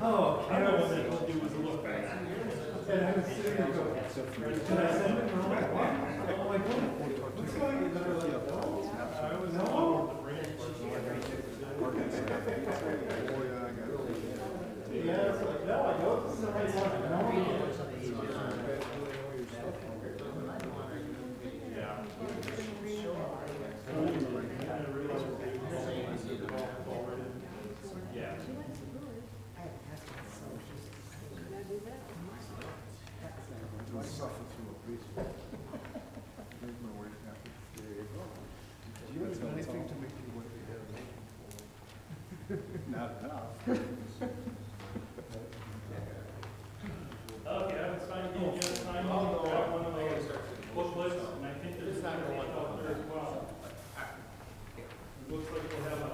Oh, I know what they will do is look back. And I was sitting there going, can I send it? I'm like, what? I'm like, what's going on? And they're like, no. I was no. Yeah, it's like, no, I know this is the right one. No. Yeah. I suffer through a police. Make my way happy. There you go. Do you have anything to make you what you have Not enough. Okay, I was trying to get you sign on. Grab one of those booklets, and I think there's not one out there as well. It looks like we'll have a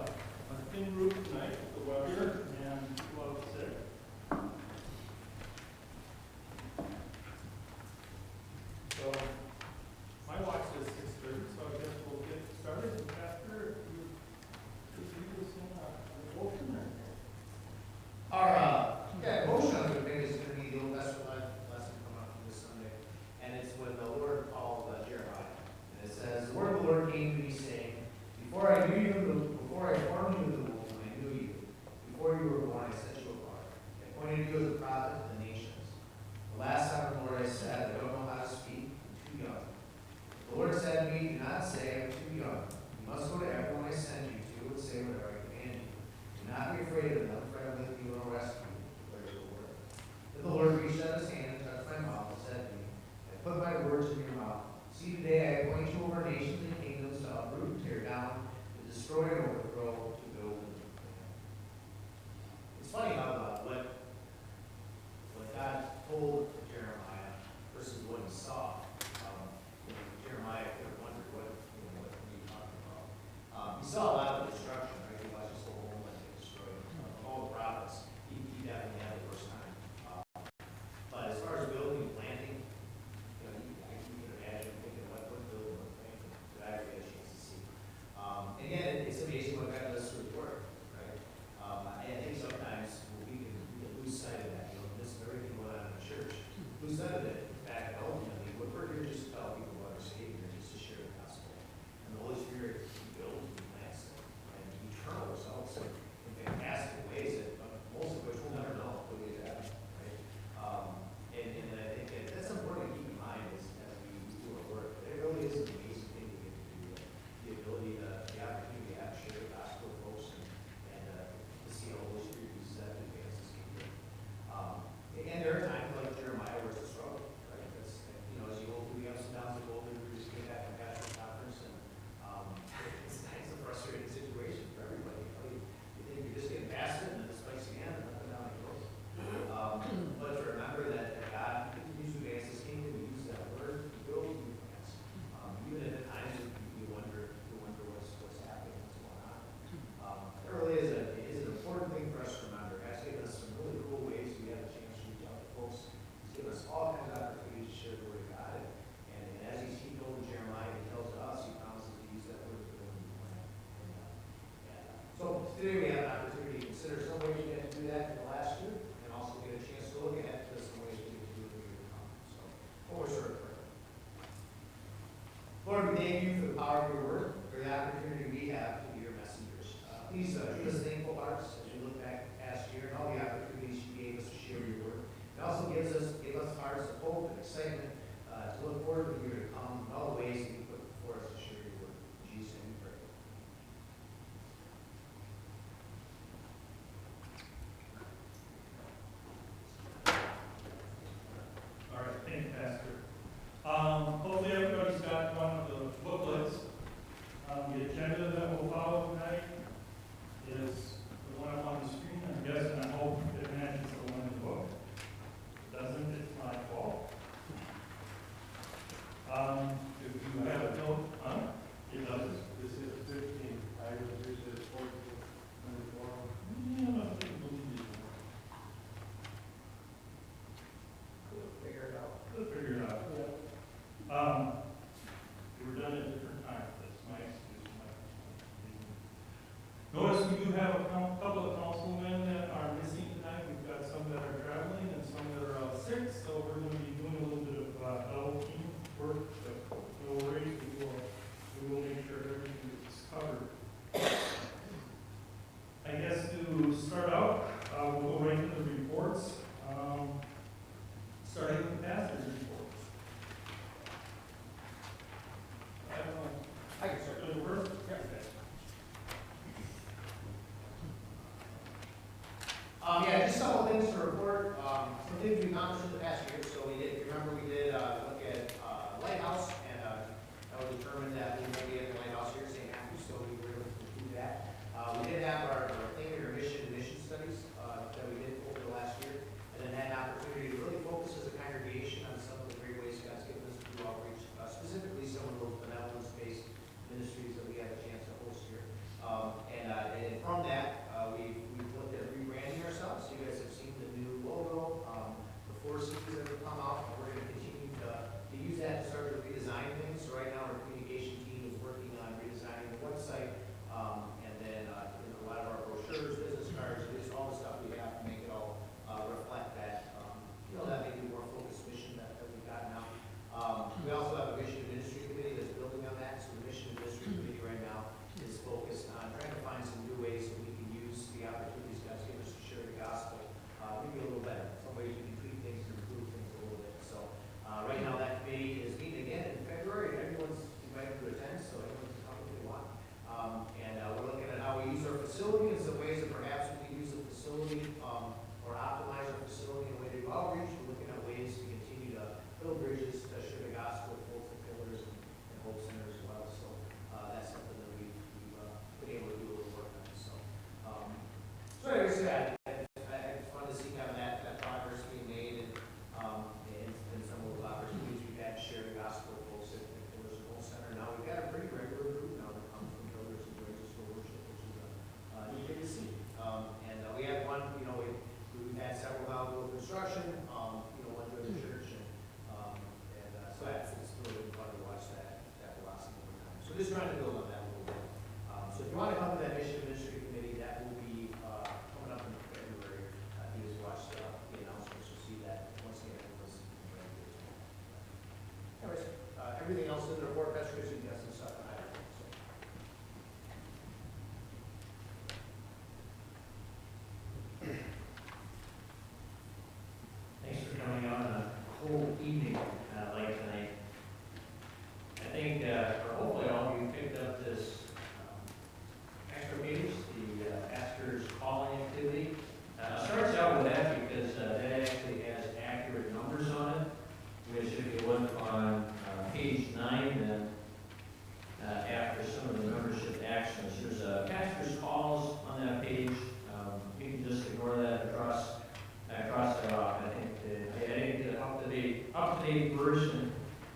thin roof tonight with the weather and people out sick. So my watch says 6:30, so I guess we'll get started after you just go from there. Our motion on the thing is going to be the Old Testament lesson coming up this Sunday, and it's when the Lord called Jeremiah, and it says, "The word of the Lord came to me, saying, Before I formed you in the womb, I knew you. Before you were born, I set you apart. I appointed you as a prophet to the nations. The last time the Lord I said, I don't know how to speak, I'm too young. The Lord said to me, do not say I'm too young. You must go to everyone I send you to and say whatever I command you. Do not be afraid of them, for I am with you and will rescue you, declares the Lord. Then the Lord reached out his hand and touched my mouth and said to me, I put my words in your mouth. See, today I appoint you over nations and kingdoms to uproot and tear down, to destroy and overthrow, to build and plant." It's funny how what God told Jeremiah versus what he saw. Jeremiah could have wondered what are you talking about. He saw a lot of destruction, right? He watched his whole homeland get destroyed. All the prophets, he definitely had the worst time. But as far as building and planting, I can imagine thinking what building and planting that I get a chance to see. Again, it's amazing what God does through the word, right? I think sometimes we can lose sight of that. This everything going on in the church, lose sight of it. In fact, ultimately, we're here just to tell people about our Savior, just to share the gospel. And the Holy Spirit builds and plants and eternal results in fantastic ways that most of which we'll never know what they happen, right? And I think that's important to keep in mind as we do our work. It really is an amazing thing to get to do. The ability, the opportunity to have to share the gospel with folks and to see how the Holy Spirit uses that to advance His kingdom. And there are times like Jeremiah where it's a struggle, right? Because, as you go through the ups and downs of gold, we just came back from Pastor's Conference, and it's a frustrating situation for everybody. You think you're just getting past it, and then it spikes again, and up and down it goes. But to remember that God continues to advance His kingdom, we use that word to build new plans. Even at times you wonder what's happening, what's going on. It really is an important thing for us to remember. God's given us some really cool ways we have a chance to reach out to folks. He's given us all kinds of opportunities to share the word of God. And as He's told Jeremiah, He tells us, He promises to use that word to build a new plan. So today we have an opportunity to consider some ways we had to do that in the last year, and also get a chance to look at some ways we can do it in the year to come. So, we'll sort of prayer. Lord, we thank you for the power of your word, for the opportunity we have to be your messengers. Please give us thankful hearts as we look back at the past year and all the opportunities you gave us to share your word. It also give us hearts of hope and excitement to look forward to the year to come and all the ways that you put before us to share your word. In Jesus' name we pray. All right, thank you, Pastor. Hopefully everybody's got one of the booklets. The agenda that we'll follow tonight is the one up on the screen, I guess, and I hope it matches the one in the book. If it doesn't, it's my fault. If you have a note, it does. This is 15. I was usually 14. Yeah, I think we'll need it. Figure it out. things we've accomplished in the past year, so we did, if you remember, we did, look at, Lighthouse, and, that was determined that we won't be at the Lighthouse here in St. Matthews, so we were able to do that. We did have our payment or mission studies, that we did over the last year, and then had an opportunity to really focus as a congregation on some of the great ways God's given us to do outreach, specifically some of those benevolence-based ministries that we had a chance to host here. And from that, we looked at rebranding ourselves. You guys have seen the new logo, the 4 C's that have come out, and we're going to continue to use that to start to redesign things. So right now, our communication team is working on redesigning the website, and then a lot of our brochures, business cards, just all the stuff we have to make it all reflect that, that maybe more focused mission that we've got now. We also have a mission and ministry committee that's building on that. So the mission and ministry committee right now is focused on trying to find some new ways that we can use the opportunities God's given us to share the gospel, maybe a little better. Some ways we can tweak things and improve things a little bit. So right now that committee is meeting again in February. Everyone's invited to attend, so everyone can come if they want. We're looking at how we use our facility and some ways that perhaps we can use the facility or optimize our facility in a way to do outreach. We're looking at ways to continue to build bridges to share the gospel with both the pillars and hope centers as well. So that's something that we've been able to do a little work on. So anyways, it's fun to see kind of that progress being made and some of those opportunities we've had to share the gospel with folks at the pillars and hope center. Now we've got a pretty regular group now that comes from pillars and joins us for worship, which is good to see. We have one, we've had several now go construction, one to the church, so it's really been fun to watch that velocity over time. So just trying to build on that a little bit. So if you want to come to that mission ministry committee, that will be coming up in February. If you just watch the announcements, you'll see that once again it was. Anyways, everything else in the report, Pastor Chris, you got some stuff to highlight. Thanks for coming on a cold evening like tonight. I think, or hopefully all of you picked up this extra page, the pastor's calling activity. Starts out with that because that actually has accurate numbers on it, which if you look on page 9, then after some of the membership actions, there's pastor's calls on that page. You can just ignore that and cross that off. I think the up-to-date version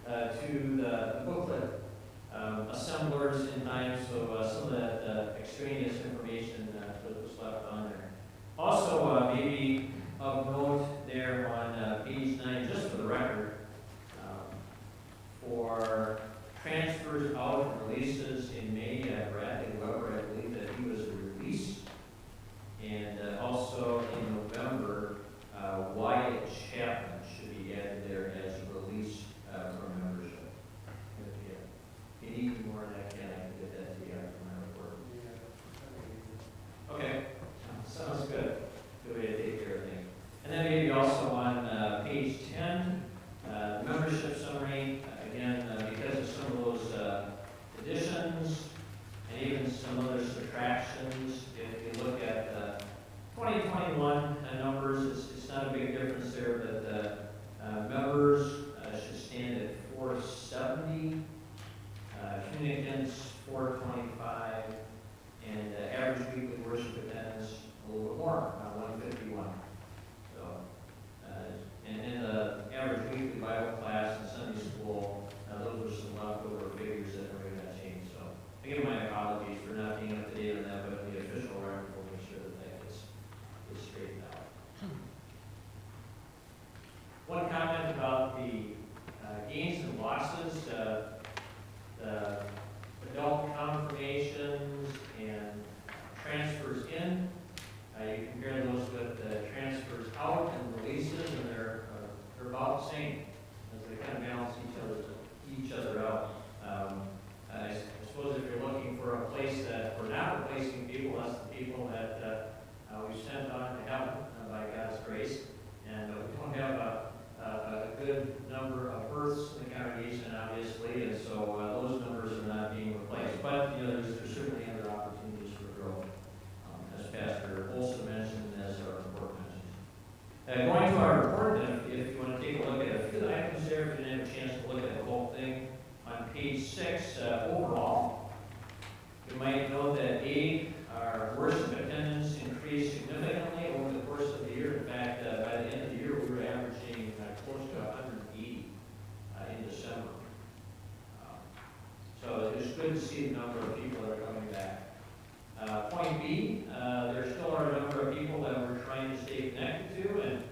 to the booklet assemblers in time, so some of that extraneous information was left on there. Also, maybe of note there on page 9, just for the record, for transfers out and releases in May, Bradley Weber, I believe that he was a release. And also in November, Wyatt Chapman should be added there as a release from membership. If you need more of that, I can get that to you after my report. Okay, sounds good. Good way to take care of things. And then maybe also on page 10, the membership summary. Again, because of some of those additions and even some other subtractions, if you look at 2021 numbers, it's not a big difference there, but members should stand at 470, communicants 425, and average weekly worship attendance a little bit more, 151. So, and the average weekly Bible class and Sunday school, those were some leftover figures that are going to change. So, again, my apologies for not being up to date on that, but the official record will make sure that gets straightened out. One comment about the gains and losses, the adult confirmations and transfers in. You compare those with the transfers out and releases, and they're about the same, as they kind of balance each other out. I suppose if you're looking for a place that we're not replacing people, that's the people that we've sent on to heaven by God's grace, and we don't have a good number of births in the congregation, obviously, and so those numbers are not being replaced. But there's certainly other opportunities for growth, as Pastor Olson mentioned, as our report mentions. Going to our are important if you want to take a look at a few items there, if you didn't have a chance to look at the whole thing. On page 6, overall, you might note that our worship attendance increased significantly over the course of the year. In fact, by the end of the year, we were averaging close to 180 in December. So it's good to see the number of people that are coming back. Point B, there still are a number of people that we're trying to stay connected to, and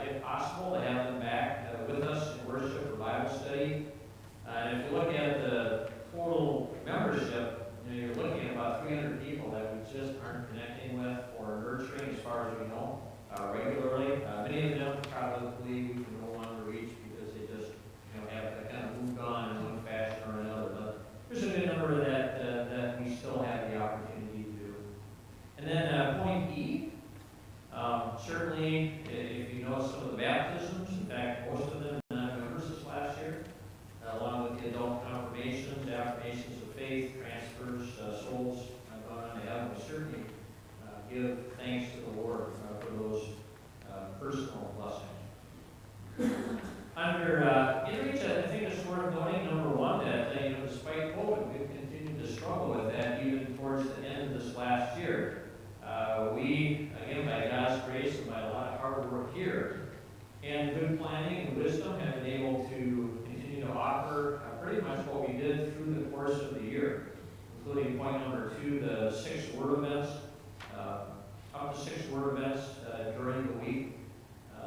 if possible, to have them back with us in worship or Bible study. And if you look at the total membership, you're looking at about 300 people that we just aren't connecting with or nurturing, as far as we know, regularly. Many of them probably we can no longer reach because they just have kind of moved on in one fashion or another. But there's a good number that we still have the opportunity to do. And then point E, certainly if you know some of the baptisms, in fact, most of them are non-members this last year, along with the adult confirmations, affirmations of faith, transfers, souls going on to heaven. We certainly give thanks to the Lord for those personal blessings. Under inreach, I think it's worth noting, number one, that despite COVID, we've continued to struggle with that even towards the end of this last year. We, again, by God's grace and by a lot of hard work here, and good planning and wisdom, have been able to continue to offer pretty much what we did through the course of the year, including point number 2, the 6 word events, up to 6 word events during the week.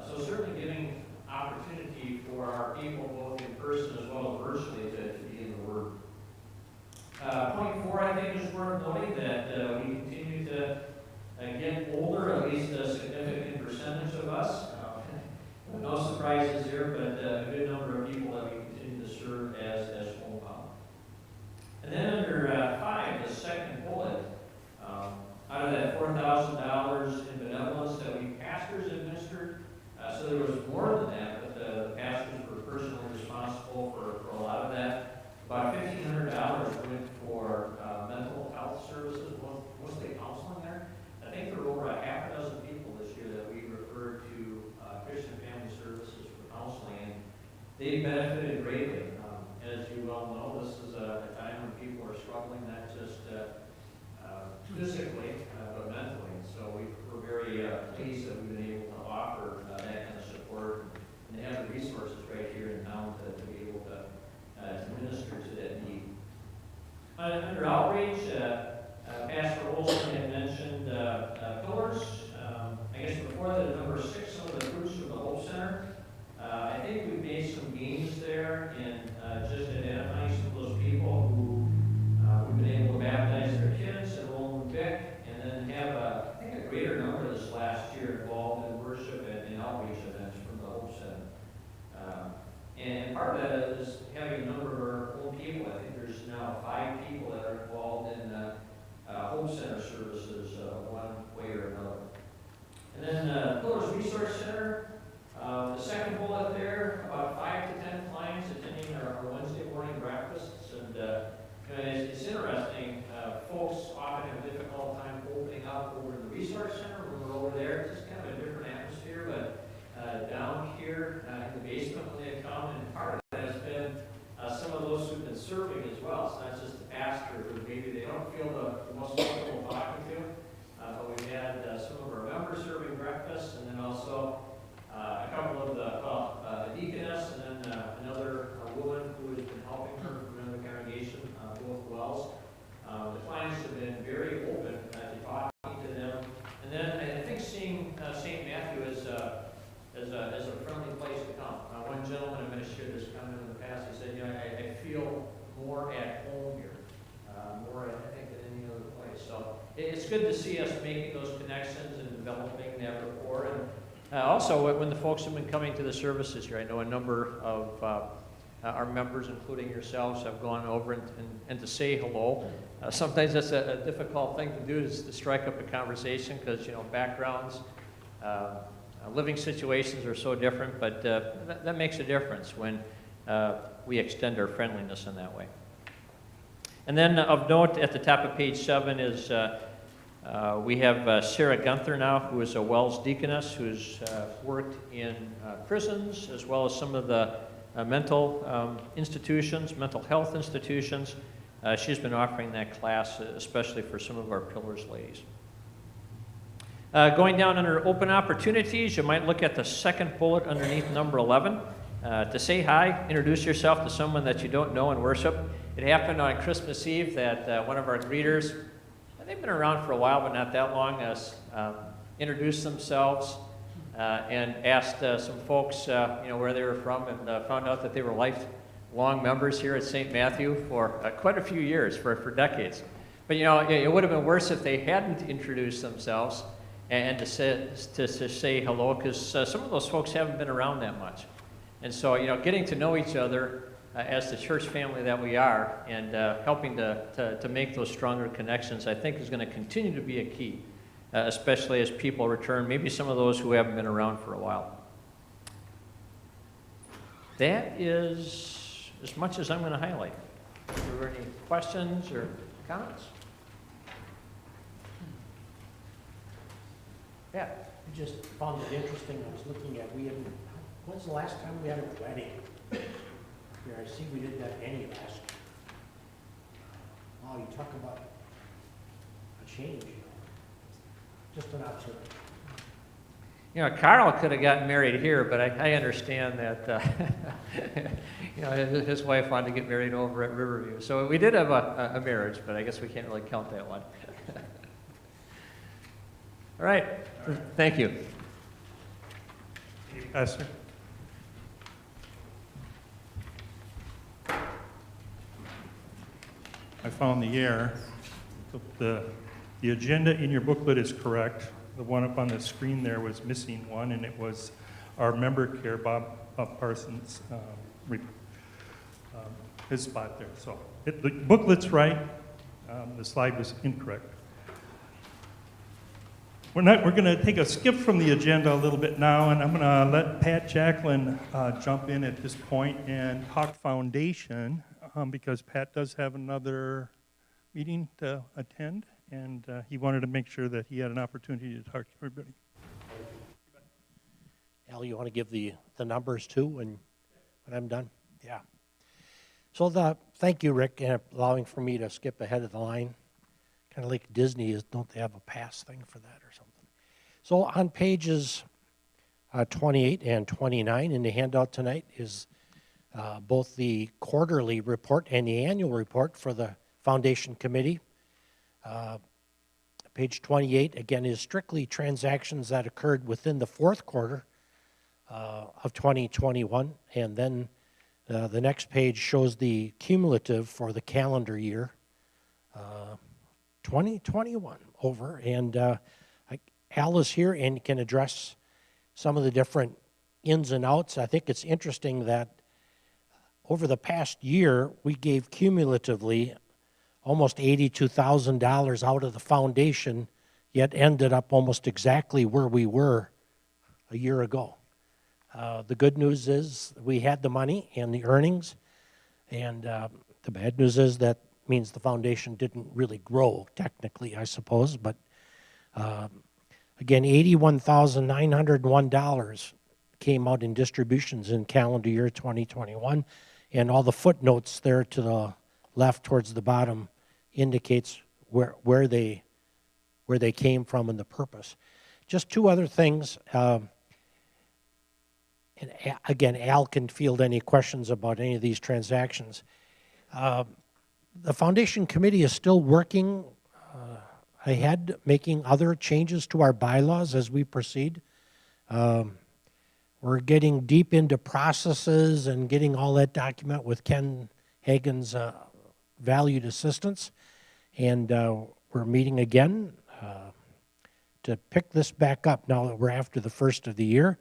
So certainly giving opportunity for our people, both in person as well as virtually, to be in the Word. Point 4, I think, is worth noting that we continue to get older, at least a significant percentage of us. No surprises here, but a good number of people that we continue to serve as homebound. And then under 5, the second bullet, out of that $4,000 in benevolence that we pastors administered, so there was more than that, but the pastors were personally responsible for a lot of that. About $1,500 went for mental health services, mostly counseling there. I think there were over a half a dozen people this year that we referred to Christian Family Services for counseling, and they benefited greatly. As you well know, this is a time when people are struggling, not just physically, but mentally. So we're very pleased that we've been able to offer that kind of support and to have the resources right here in town to be able to minister to that need. Under outreach, Pastor Olson had mentioned pillars. I guess before the number 6, some of the fruits of the Hope Center. I think we've made some gains there in just identifying some of those people who we've been able to baptize their kids, enroll them in BIC, and then have I think a greater number this last year involved in worship and outreach events from the Hope Center. And part of that is having a number of our own people. I think there's now 5 people that are involved in Hope Center services one way or another. And then Pillars Resource Center, the second bullet there, about 5 to 10 clients attending our Wednesday morning breakfasts. And it's interesting, folks often have a difficult time opening up over in the Resource Center when we're over there. It's just kind of a different atmosphere, but down here in the basement when they come, and part of that has been some of those who've been serving as well. It's not just the pastor who maybe they don't feel the most comfortable talking to, but we've had some of our members serving breakfast, and then also a couple of a deaconess, and then another woman who has been helping her from another congregation, both wells. The clients have been very open to talking to them, and then I think seeing St. Matthew as a friendly place to come. One gentleman, I'm going to share this comment in the past, he said, I feel more at home here, more I think than any other place. So it's good to see us making those connections and developing that rapport. And also, when the folks have been coming to the services here, I know a number of our members, including yourselves, have gone over and to say hello. Sometimes that's a difficult thing to do, is to strike up a conversation, because backgrounds, living situations are so different, but that makes a difference when we extend our friendliness in that way. And then of note, at the top of page 7 is We have Sarah Gunther now, who is a Wells deaconess, who's worked in prisons as well as some of the mental institutions, mental health institutions. She's been offering that class, especially for some of our Pillars ladies. Going down under open opportunities, you might look at the second bullet underneath number 11. To say hi, introduce yourself to someone that you don't know and worship. It happened on Christmas Eve that one of our greeters, they've been around for a while, but not that long, introduced themselves and asked some folks where they were from, and found out that they were lifelong members here at St. Matthew for quite a few years, for decades. But it would have been worse if they hadn't introduced themselves and to say hello, because some of those folks haven't been around that much. And so, getting to know each other as the church family that we are, and helping to make those stronger connections, I think is going to continue to be a key, especially as people return, maybe some of those who haven't been around for a while. That is as much as I'm going to highlight. Are there any questions or comments? Yeah. I just found it interesting. I was looking at, when's the last time we had a wedding? Here, I see we did that any last year. Wow, you talk about a change, Just an observation. Carl could have gotten married here, but I understand that his wife wanted to get married over at Riverview. So we did have a marriage, but I guess we can't really count that one. All right. Thank you. Hey, Pastor. I found the error. The agenda in your booklet is correct. The one up on the screen there was missing one, and it was our member care, Bob Parsons, his spot there. So the booklet's right. The slide was incorrect. We're going to take a skip from the agenda a little bit now, and I'm going to let Pat Jacklin jump in at this point and talk foundation, because Pat does have another meeting to attend, and he wanted to make sure that he had an opportunity to talk to everybody. Al, you want to give the numbers too when I'm done? Yeah. So thank you, Rick, and allowing for me to skip ahead of the line. Kind of like Disney, don't they have a pass thing for that or something? So on pages 28 and 29 in the handout tonight is both the quarterly report and the annual report for the Foundation Committee. Page 28, again, is strictly transactions that occurred within the fourth quarter of 2021. And then the next page shows the cumulative for the calendar year 2021 over. And Al is here and can address some of the different ins and outs. I think it's interesting that over the past year, we gave cumulatively almost $82,000 out of the foundation, yet ended up almost exactly where we were a year ago. The good news is we had the money and the earnings, and the bad news is that means the foundation didn't really grow, technically, I suppose, but again, $81,901 came out in distributions in calendar year 2021, and all the footnotes there to the left towards the bottom indicates where they came from and the purpose. Just two other things. And again, Al can field any questions about any of these transactions. The Foundation Committee is still working ahead, making other changes to our bylaws as we proceed. We're getting deep into processes and getting all that document with Ken Hagen's valued assistance. And we're meeting again to pick this back up now that we're after the first of the year.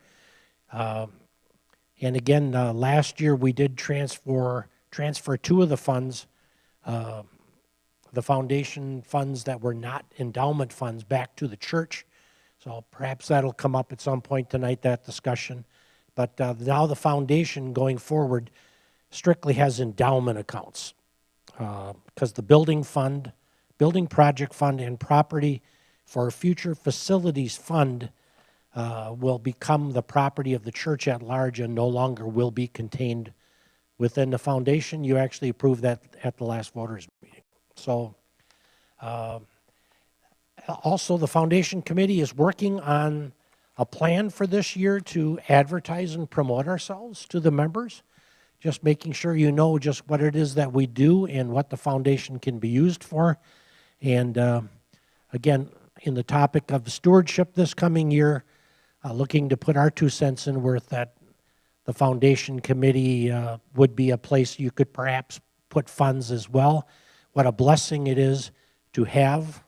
And again, last year we did transfer two of the funds, the foundation funds that were not endowment funds, back to the church. So perhaps that'll come up at some point tonight, that discussion. But now the foundation going forward strictly has endowment accounts because the building project fund and property for future facilities fund will become the property of the church at large and no longer will be contained within the foundation. You actually approved that at the last voters meeting. So also the foundation committee is working on a plan for this year to advertise and promote ourselves to the members, just making sure you know just what it is that we do and what the foundation can be used for. And again, in the topic of stewardship this coming year, looking to put our 2 cents in worth that the foundation committee would be a place you could perhaps put funds as well. What a blessing it is to have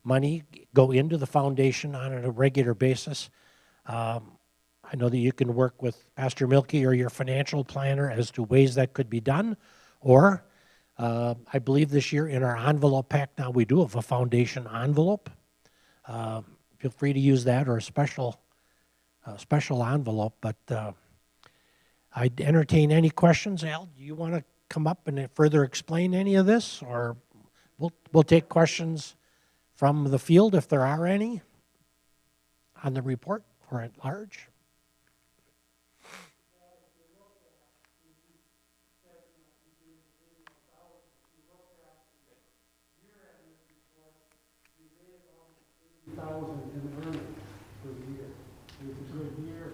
money go into the foundation on a regular basis. I know that you can work with Pastor Milkey or your financial planner as to ways that could be done, or I believe this year in our envelope pack now we do have a foundation envelope. Feel free to use that or a special envelope, but I'd entertain any questions. Al, do you want to come up and further explain any of this, or we'll take questions from the field if there are any on the report or at large? $80,000 in earnings per year. It was a good year.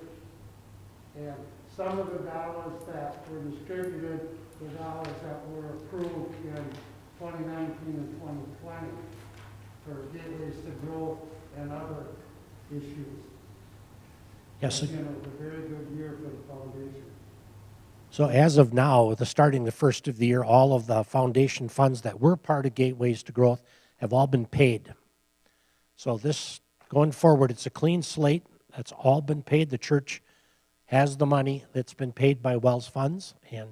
And some of the dollars that were distributed, the dollars that were approved in 2019 and 2020 for gateways to growth and other issues. Yes. Again, it was a very good year for the foundation. So as of now, starting the first of the year, all of the foundation funds that were part of Gateways to Growth have all been paid. So this, going forward, it's a clean slate. That's all been paid. The church has the money that's been paid by Wells Funds, and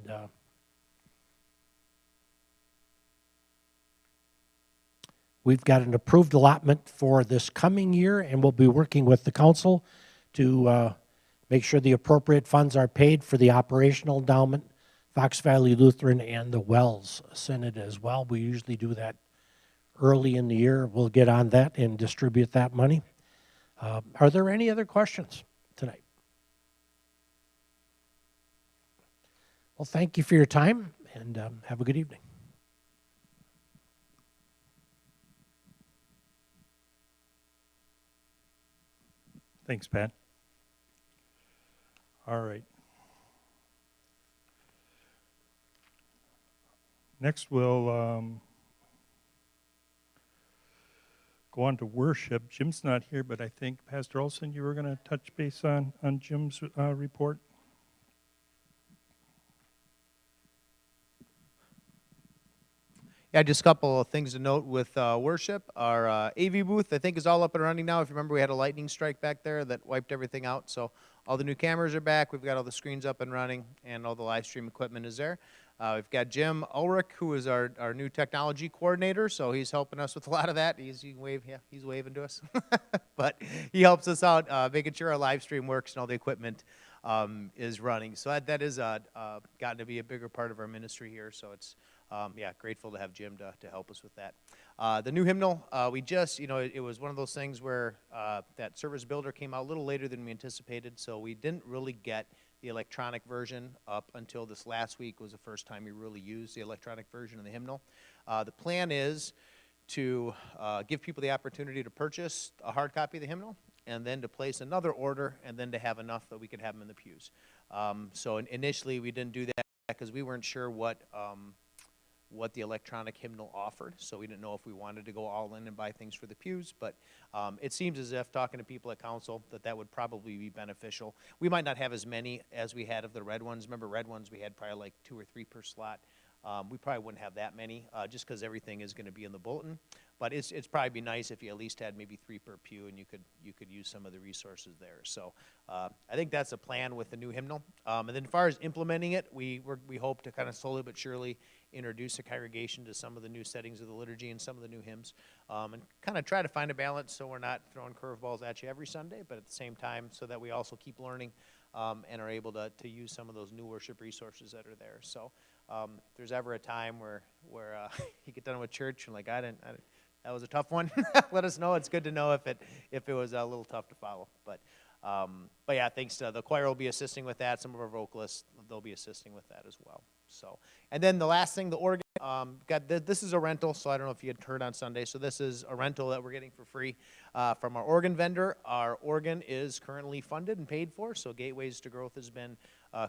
we've got an approved allotment for this coming year, and we'll be working with the council to make sure the appropriate funds are paid for the operational endowment, Fox Valley Lutheran, and the Wells Synod as well. We usually do that early in the year. We'll get on that and distribute that money. Are there any other questions tonight? Well, thank you for your time, and have a good evening. Thanks, Pat. All right. Next, we'll go on to worship. Jim's not here, but I think, Pastor Olson, you were going to touch base on Jim's report. Yeah, just a couple of things to note with worship. Our AV booth, I think, is all up and running now. If you remember, we had a lightning strike back there that wiped everything out. So all the new cameras are back. We've got all the screens up and running, and all the live stream equipment is there. We've got Jim Ulrich, who is our new technology coordinator, so he's helping us with a lot of that. He's waving to us. But he helps us out, making sure our live stream works and all the equipment is running. So that is gotten to be a bigger part of our ministry here. So it's grateful to have Jim to help us with that. The new hymnal, we just, it was one of those things where that service builder came out a little later than we anticipated, so we didn't really get the electronic version up until this last week was the first time we really used the electronic version of the hymnal. The plan is to give people the opportunity to purchase a hard copy of the hymnal, and then to place another order, and then to have enough that we could have them in the pews. So initially we didn't do that because we weren't sure what the electronic hymnal offered, so we didn't know if we wanted to go all in and buy things for the pews, but it seems as if, talking to people at council, that would probably be beneficial. We might not have as many as we had of the red ones. Remember, red ones, we had probably like 2 or 3 per slot. We probably wouldn't have that many, just because everything is going to be in the bulletin. But it's probably be nice if you at least had maybe 3 per pew, and you could use some of the resources there. So I think that's a plan with the new hymnal. And then as far as implementing it, we hope to kind of slowly but surely introduce the congregation to some of the new settings of the liturgy and some of the new hymns, and kind of try to find a balance so we're not throwing curveballs at you every Sunday, but at the same time so that we also keep learning and are able to use some of those new worship resources that are there. So if there's ever a time where you get done with church and like, that was a tough one. Let us know. It's good to know if it was a little tough to follow. But yeah, thanks to the choir will be assisting with that. Some of our vocalists, they'll be assisting with that as well. So, and then the last thing, the organ. This is a rental, so I don't know if you had heard on Sunday. So this is a rental that we're getting for free from our organ vendor. Our organ is currently funded and paid for, so Gateways to Growth has been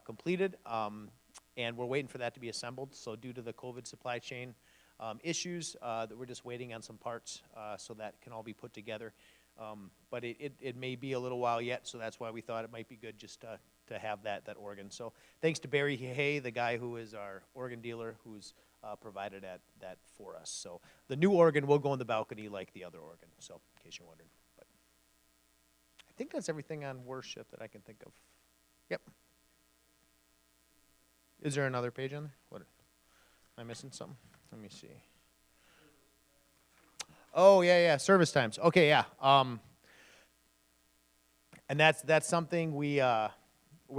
completed, and we're waiting for that to be assembled. So due to the COVID supply chain issues, that we're just waiting on some parts so that can all be put together. But it may be a little while yet, so that's why we thought it might be good just to have that organ. So thanks to Barry Hay, the guy who is our organ dealer, who's provided that for us. So the new organ will go in the balcony like the other organ, so in case you're wondering. But I think that's everything on worship that I can think of. Yep. Is there another page on there? What? Am I missing something? Let me see. Oh, yeah, service times. Okay, yeah. And that's something we're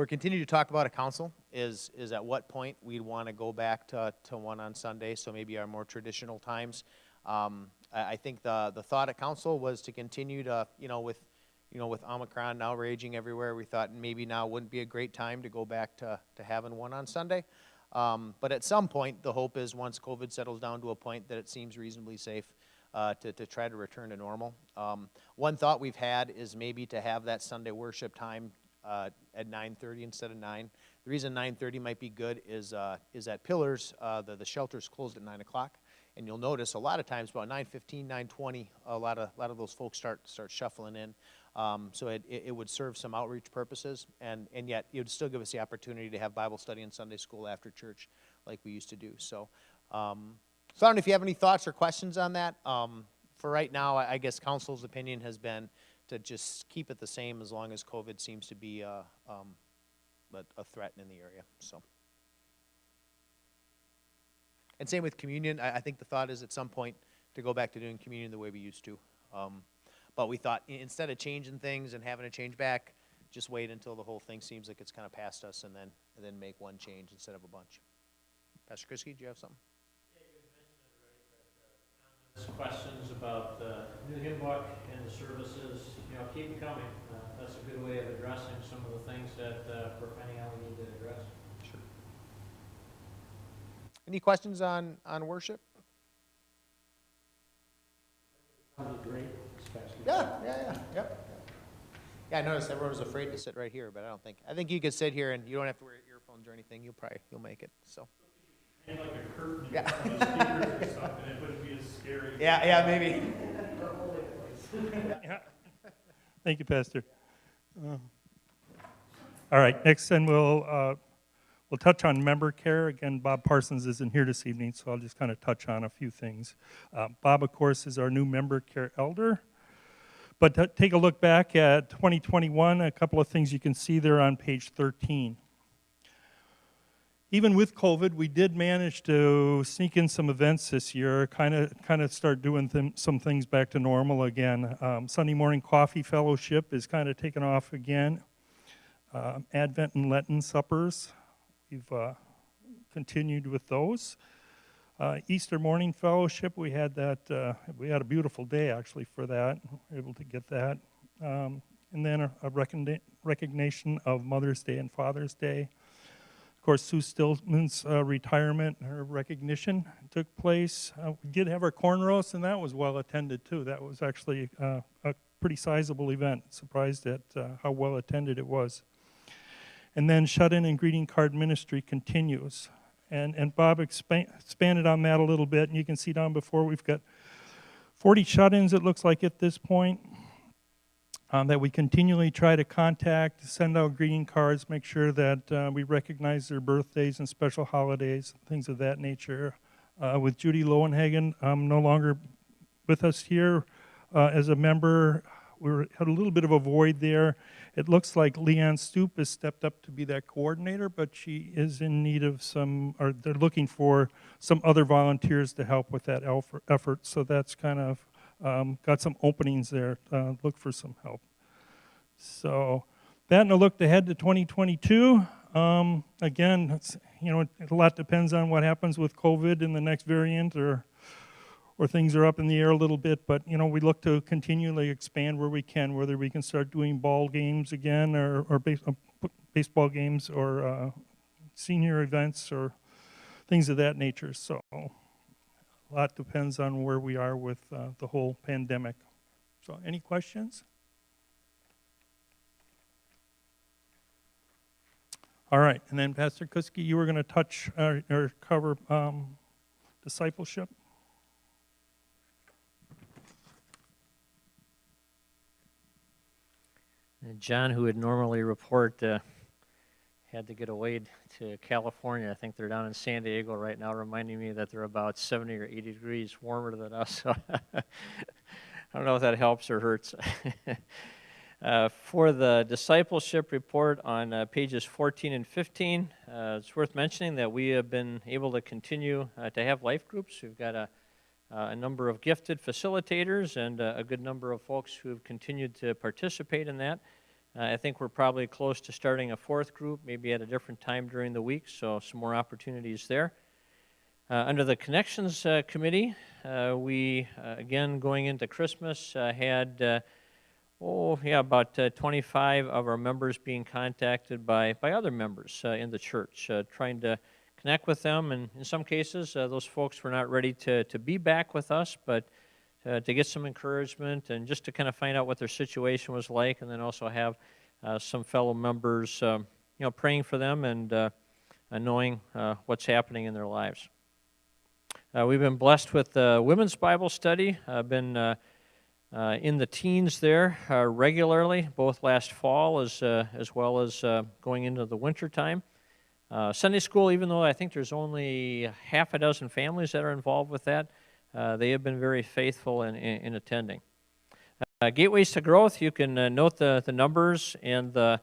continuing to talk about at council, is at what point we'd want to go back to one on Sunday, so maybe our more traditional times. I think the thought at council was to continue to, with Omicron now raging everywhere, we thought maybe now wouldn't be a great time to go back to having one on Sunday. But at some point, the hope is once COVID settles down to a point that it seems reasonably safe, to try to return to normal. One thought we've had is maybe to have that Sunday worship time at 9:30 instead of 9. The reason 9:30 might be good is at Pillars, the shelter's closed at 9 o'clock, and you'll notice a lot of times about 9:15, 9:20, a lot of those folks start shuffling in. So it would serve some outreach purposes, and yet it would still give us the opportunity to have Bible study and Sunday school after church like we used to do. So I don't know if you have any thoughts or questions on that. For right now, I guess council's opinion has been to just keep it the same as long as COVID seems to be a threat in the area. So, and same with communion. I think the thought is at some point to go back to doing communion the way we used to. But we thought instead of changing things and having to change back, just wait until the whole thing seems like it's kind of past us, and then make one change instead of a bunch. Pastor Krisky, do you have something? Questions about the new hymn book and the services, keep them coming. That's a good way of addressing some of the things that we're finding out we need to address. Sure. Any questions on worship? Sounded great, especially. Yeah. Yeah, I noticed everyone was afraid to sit right here, but I think you could sit here and you don't have to wear earphones or anything. You'll make it. So. And like a curtain in Yeah. front of the speakers or something, it wouldn't be as scary. Yeah, maybe. Yeah. Thank you, Pastor. All right, next then we'll touch on member care. Again, Bob Parsons isn't here this evening, so I'll just kind of touch on a few things. Bob, of course, is our new member care elder. But to take a look back at 2021, a couple of things you can see there on page 13. Even with COVID, we did manage to sneak in some events this year, kind of start doing some things back to normal again. Sunday morning coffee fellowship is kind of taken off again. Advent and Lenten suppers, we've continued with those. Easter morning fellowship, we had a beautiful day actually for that. We were able to get that. And then a recognition of Mother's Day and Father's Day. Of course, Sue Stillman's retirement, her recognition took place. We did have our corn roast, and that was well attended too. That was actually a pretty sizable event. Surprised at how well attended it was. And then shut-in and greeting card ministry continues. And Bob expanded on that a little bit, and you can see down before we've got 40 shut-ins, it looks like, at this point. That we continually try to contact, send out greeting cards, make sure that we recognize their birthdays and special holidays, things of that nature. With Judy Lowenhagen no longer with us here as a member, we had a little bit of a void there. It looks like Leanne Stoop has stepped up to be that coordinator, but she is in need of or they're looking for some other volunteers to help with that effort. So that's kind of got some openings there. Look for some help. So that, and a look ahead to 2022. Again, a lot depends on what happens with COVID and the next variant or or things are up in the air a little bit, but, you know, we look to continually expand where we can, whether we can start doing ball games again, or baseball games, or senior events, or things of that nature. So a lot depends on where we are with the whole pandemic. So any questions? All right, and then Pastor Kuski, you were going to touch or cover discipleship. And John, who would normally report, had to get away to California. I think they're down in San Diego right now, reminding me that they're about 70 or 80 degrees warmer than us. So I don't know if that helps or hurts. For the discipleship report on pages 14 and 15, it's worth mentioning that we have been able to continue to have life groups. We've got a number of gifted facilitators and a good number of folks who have continued to participate in that. I think we're probably close to starting a fourth group, maybe at a different time during the week, so some more opportunities there. Under the Connections Committee, we, again, going into Christmas, had, about 25 of our members being contacted by other members in the church, trying to connect with them, and in some cases, those folks were not ready to be back with us, but to get some encouragement and just to kind of find out what their situation was like, and then also have some fellow members, praying for them and knowing what's happening in their lives. We've been blessed with the women's Bible study. I've been in the teens there regularly, both last fall as well as going into the winter time. Sunday school, even though I think there's only half a dozen families that are involved with that, they have been very faithful in attending. Gateways to Growth, you can note the numbers and the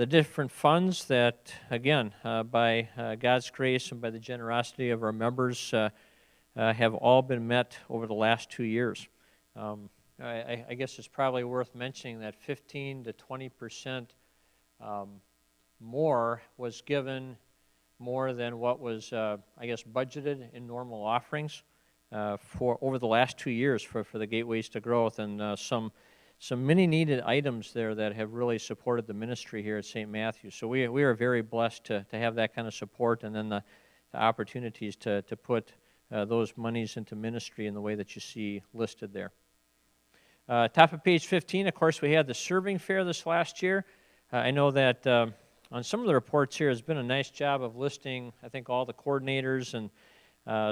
different funds that, again, by God's grace and by the generosity of our members, have all been met over the last 2 years. I guess it's probably worth mentioning that 15 to 20% more was given more than what was, budgeted in normal offerings for over the last 2 years for the Gateways to Growth, and some many needed items there that have really supported the ministry here at St. Matthew. So we are very blessed to have that kind of support, and then the opportunities to put those monies into ministry in the way that you see listed there. Top of page 15, of course, we had the serving fair this last year. I know that on some of the reports here has been a nice job of listing, I think, all the coordinators and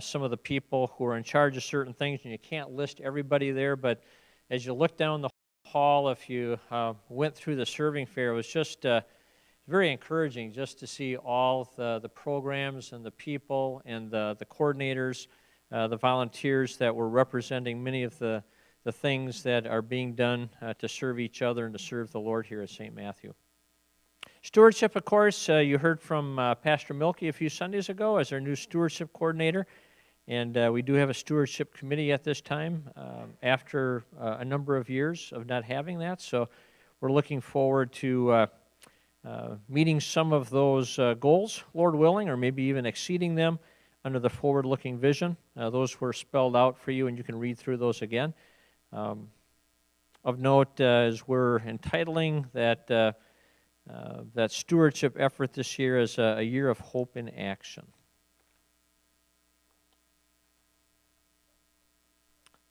some of the people who are in charge of certain things, and you can't list everybody there, but as you look down the hall, if you went through the serving fair, it was just very encouraging just to see all the programs and the people and the coordinators, the volunteers that were representing many of the things that are being done to serve each other and to serve the Lord here at St. Matthew. Stewardship, of course, you heard from Pastor Milky a few Sundays ago as our new stewardship coordinator, and we do have a stewardship committee at this time after a number of years of not having that, so we're looking forward to meeting some of those goals, Lord willing, or maybe even exceeding them under the forward-looking vision. Those were spelled out for you, and you can read through those again. Of note, as we're entitling that stewardship effort this year as a year of hope in action.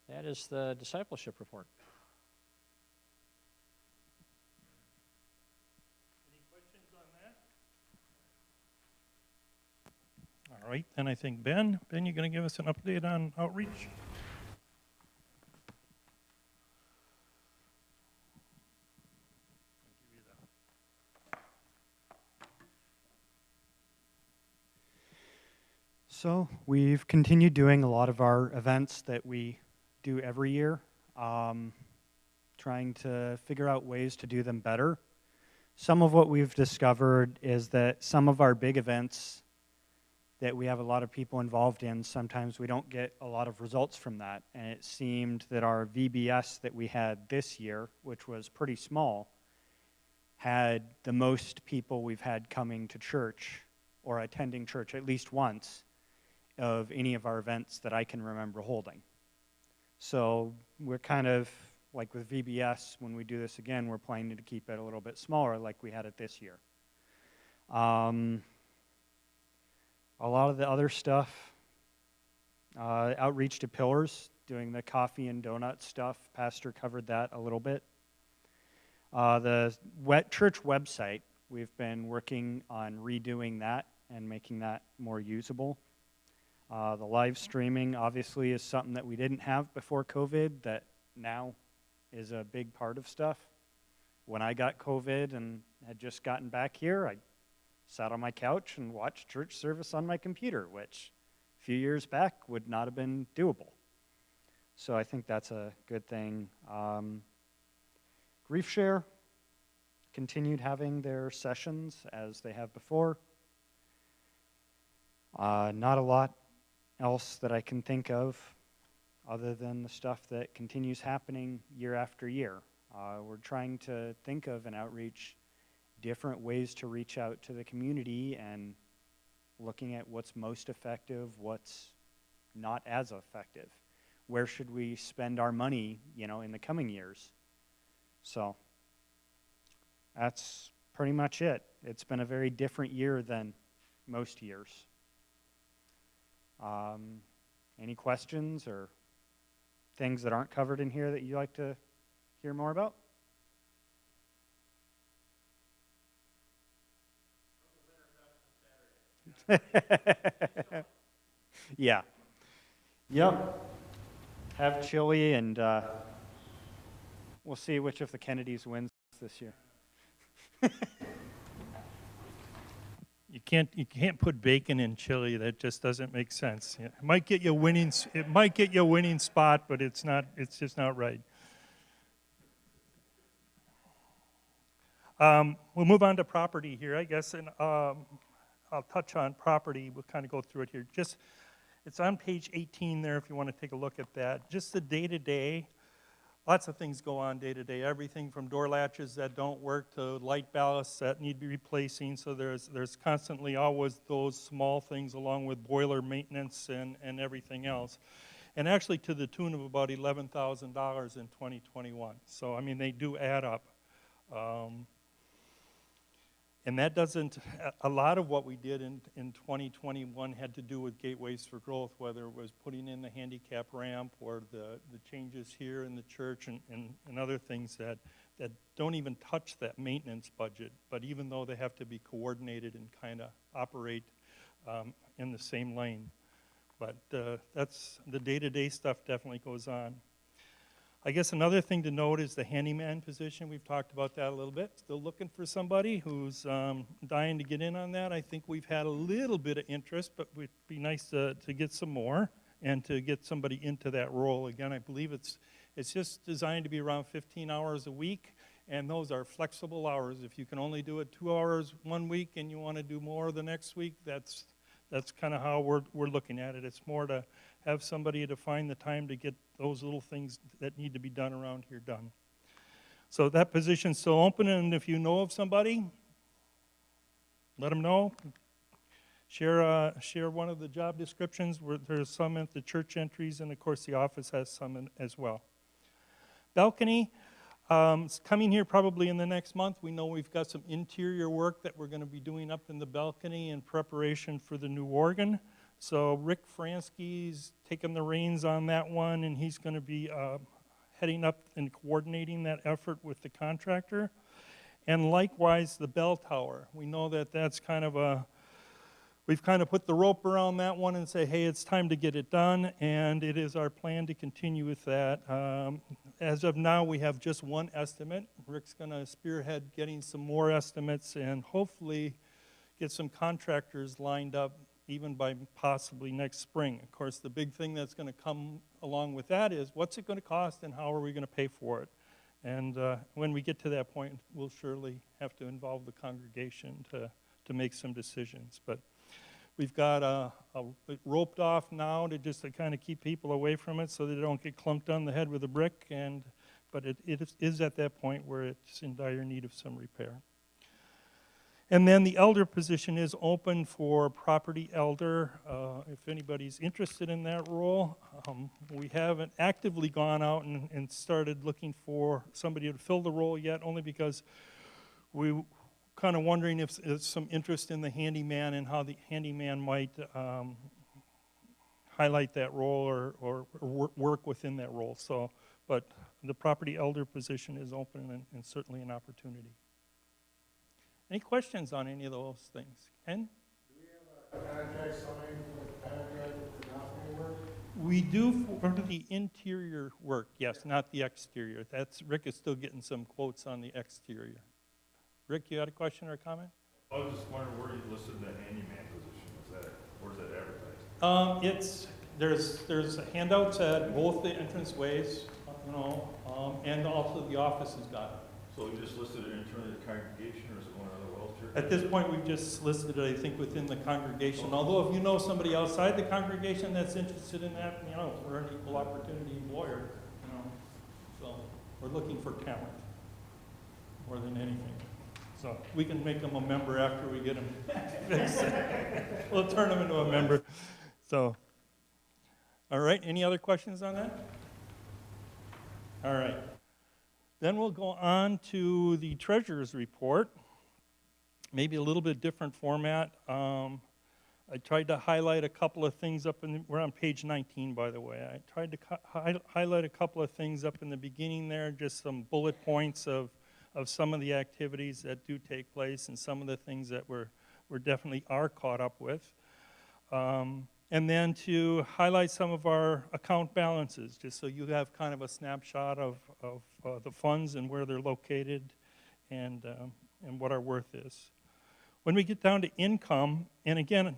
That is the discipleship report. Any questions on that? All right, then I think Ben, you're going to give us an update on outreach? So we've continued doing a lot of our events that we do every year, trying to figure out ways to do them better. Some of what we've discovered is that some of our big events that we have a lot of people involved in, sometimes we don't get a lot of results from that. And it seemed that our VBS that we had this year, which was pretty small, had the most people we've had coming to church or attending church at least once of any of our events that I can remember holding. So we're kind of, like with VBS, when we do this again, we're planning to keep it a little bit smaller like we had it this year. A lot of the other stuff, outreach to pillars, doing the coffee and donut stuff. Pastor covered that a little bit. The church website, we've been working on redoing that and making that more usable. The live streaming obviously is something that we didn't have before COVID that now is a big part of stuff. When I got COVID and had just gotten back here, I sat on my couch and watched church service on my computer, which a few years back would not have been doable. So I think that's a good thing. Grief Share continued having their sessions as they have before. Not a lot else that I can think of other than the stuff that continues happening year after year. We're trying to think of and outreach different ways to reach out to the community and looking at what's most effective, what's not as effective. Where should we spend our money, in the coming years? So that's pretty much it. It's been a very different year than most years. Any questions or things that aren't covered in here that you'd like to hear more about? Yeah. Yep. Have chili, and we'll see which of the Kennedys wins this year. You can't put bacon in chili. That just doesn't make sense. It might get you a winning. It might get you a winning spot, but it's not. It's just not right. We'll move on to property here, I guess, and I'll touch on property. We'll kind of go through it here. It's on page 18 there if you want to take a look at that. Just the day-to-day. Lots of things go on day-to-day. Everything from door latches that don't work to light ballasts that need to be replacing. So there's constantly always those small things along with boiler maintenance and everything else. And actually to the tune of about $11,000 in 2021. So, I mean, they do add up. And that doesn't, a lot of what we did in 2021 had to do with Gateways for Growth, whether it was putting in the handicap ramp or the changes here in the church and other things that don't even touch that maintenance budget. But even though they have to be coordinated and kind of operate in the same lane. But that's, the day-to-day stuff definitely goes on. I guess another thing to note is the handyman position. We've talked about that a little bit. Still looking for somebody who's dying to get in on that. I think we've had a little bit of interest, but it would be nice to get some more and to get somebody into that role. Again, I believe it's just designed to be around 15 hours a week, and those are flexible hours. If you can only do it 2 hours one week and you want to do more the next week, that's kind of how we're looking at it. It's more to have somebody to find the time to get those little things that need to be done around here done. So that position's still open, and if you know of somebody, let them know. Share one of the job descriptions. There's some at the church entries, and of course the office has some as well. Balcony. It's coming here probably in the next month. We know we've got some interior work that we're going to be doing up in the balcony in preparation for the new organ. So Rick Fransky's taking the reins on that one, and he's going to be heading up and coordinating that effort with the contractor. And likewise, the bell tower. We know that that's kind of we've kind of put the rope around that one and say, hey, it's time to get it done, and it is our plan to continue with that. As of now, we have just one estimate. Rick's going to spearhead getting some more estimates and hopefully get some contractors lined up even by possibly next spring. Of course, the big thing that's going to come along with that is what's it going to cost and how are we going to pay for it? And when we get to that point, we'll surely have to involve the congregation to make some decisions. But we've got it roped off now to just to kind of keep people away from it so that they don't get clunked on the head with a brick. But it is at that point where it's in dire need of some repair. And then the elder position is open for property elder, if anybody's interested in that role. We haven't actively gone out and started looking for somebody to fill the role yet, only because we kind of wondering if there's some interest in the handyman and how the handyman might highlight that role or work within that role. So, but the property elder position is open and certainly an opportunity. Any questions on any of those things? Ken? Do we have a contract signed with Patrick for not work? We do for the interior work, yes, not the exterior. Rick is still getting some quotes on the exterior. Rick, you had a question or a comment? I was just wondering where you listed the handyman position. Where's that advertised? There's handouts at both the entranceways, and also the office has got it. So you just listed it internally to the congregation, or is it one of the wells here? At this point, we've just listed it, I think, within the congregation. Although if you know somebody outside the congregation that's interested in that, we're an equal opportunity employer, So we're looking for talent more than anything. So we can make them a member after we get them fixed. We'll turn them into a member. So, all right, any other questions on that? All right. Then we'll go on to the treasurer's report. Maybe a little bit different format. I tried to highlight a couple of things we're on page 19, by the way. I tried to highlight a couple of things up in the beginning there, just some bullet points of some of the activities that do take place and some of the things that we're definitely are caught up with. And then to highlight some of our account balances, just so you have kind of a snapshot of the funds and where they're located and what our worth is. When we get down to income, and again,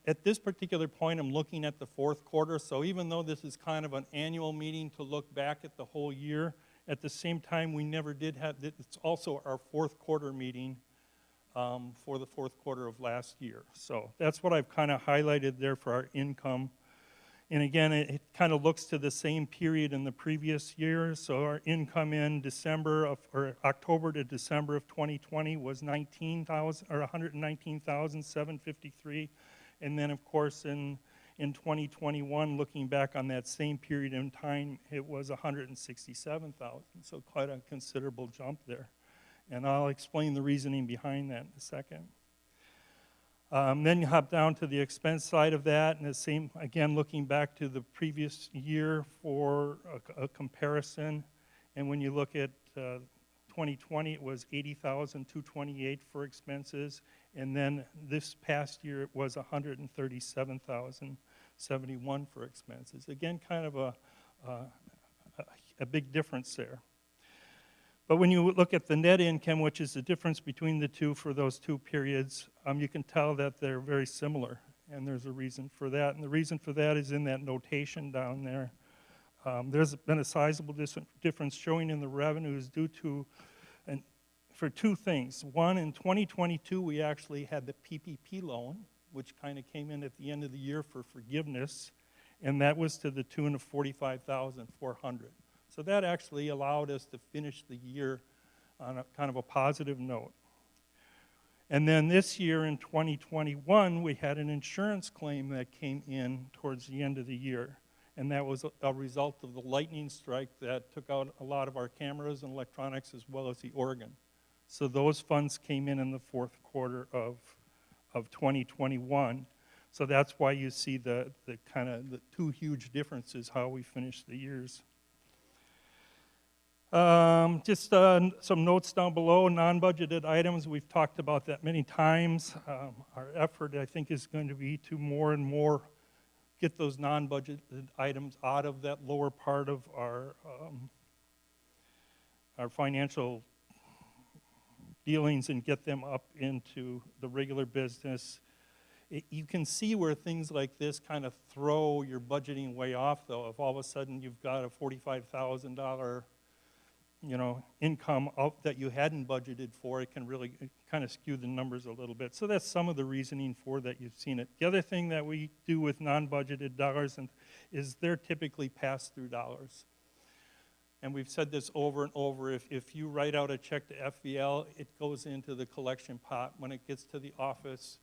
at this particular point, I'm looking at the fourth quarter, so even though this is kind of an annual meeting to look back at the whole year, at the same time, we never did have, it's also our fourth quarter meeting for the fourth quarter of last year. So that's what I've kind of highlighted there for our income. And again, it kind of looks to the same period in the previous year. So our income in October to December of 2020 was $119,753. And then, of course, in 2021, looking back on that same period in time, it was $167,000. So quite a considerable jump there. And I'll explain the reasoning behind that in a second. Then you hop down to the expense side of that, and the same, again, looking back to the previous year for a comparison. And when you look at 2020, it was $80,228 for expenses, and then this past year it was $137,071 for expenses. Again, kind of a big difference there. But when you look at the net income, which is the difference between the two for those two periods, you can tell that they're very similar, and there's a reason for that. And the reason for that is in that notation down there. There's been a sizable difference showing in the revenues due to, for two things. One, in 2022, we actually had the PPP loan, which kind of came in at the end of the year for forgiveness, and that was to the tune of $45,400. So that actually allowed us to finish the year on a kind of a positive note. And then this year in 2021, we had an insurance claim that came in towards the end of the year. And that was a result of the lightning strike that took out a lot of our cameras and electronics as well as the organ. So those funds came in the fourth quarter of 2021. So that's why you see the kind of the two huge differences how we finished the years. Just some notes down below, non-budgeted items. We've talked about that many times. Our effort, I think, is going to be to more and more get those non-budgeted items out of that lower part of our financial dealings and get them up into the regular business. You can see where things like this kind of throw your budgeting way off, though. If all of a sudden you've got a $45,000 income out that you hadn't budgeted for, it can really kind of skew the numbers a little bit. So that's some of the reasoning for that you've seen it. The other thing that we do with non-budgeted dollars is they're typically pass-through dollars. and we've said this over and over, if you write out a check to FVL, it goes into the collection pot. When it gets to the office,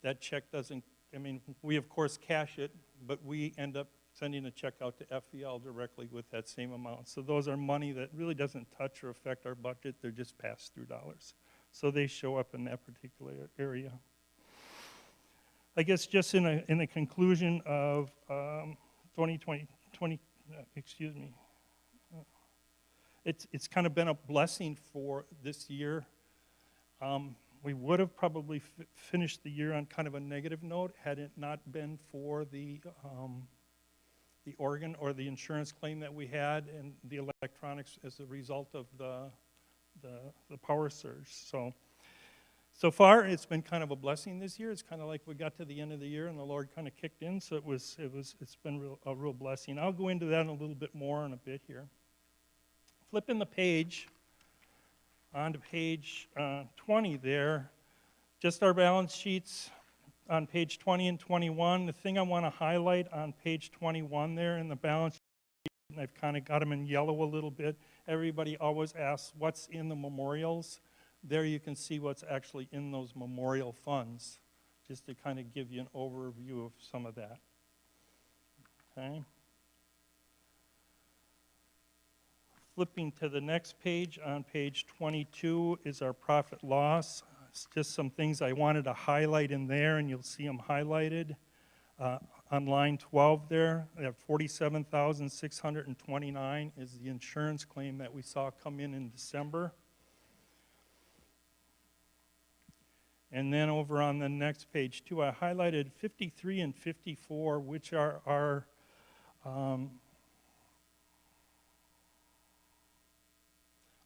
that check doesn't, I mean, we of course cash it, but we end up sending a check out to FVL directly with that same amount. So those are money that really doesn't touch or affect our budget, they're just pass-through dollars. So they show up in that particular area. I guess just in a conclusion of 2020, it's kind of been a blessing for this year. We would have probably finished the year on kind of a negative note had it not been for the organ or the insurance claim that we had and the electronics as a result of the power surge. So far, it's been kind of a blessing this year. It's kind of like we got to the end of the year and the Lord kind of kicked in, so it's been a real blessing. I'll go into that in a little bit more in a bit here. Flipping the page onto page 20 there, just our balance sheets on page 20 and 21. The thing I want to highlight on page 21 there in the balance sheet, and I've kind of got them in yellow a little bit. Everybody always asks, what's in the memorials? There you can see what's actually in those memorial funds, just to kind of give you an overview of some of that. Okay. Flipping to the next page, on page 22 is our profit loss. It's just some things I wanted to highlight in there, and you'll see them highlighted. On line 12 there, we have $47,629 is the insurance claim that we saw come in December. And then over on the next page too, I highlighted 53 and 54, which are our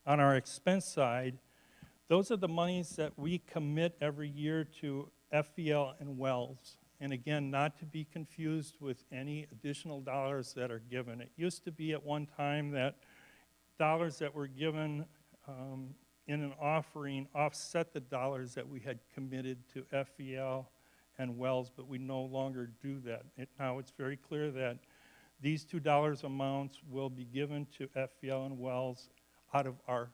on our expense side. Those are the monies that we commit every year to FVL and Wells. And again, not to be confused with any additional dollars that are given. It used to be at one time that dollars that were given in an offering offset the dollars that we had committed to FVL and Wells, but we no longer do that. Now it's very clear that these $2 amounts will be given to FVL and Wells out of our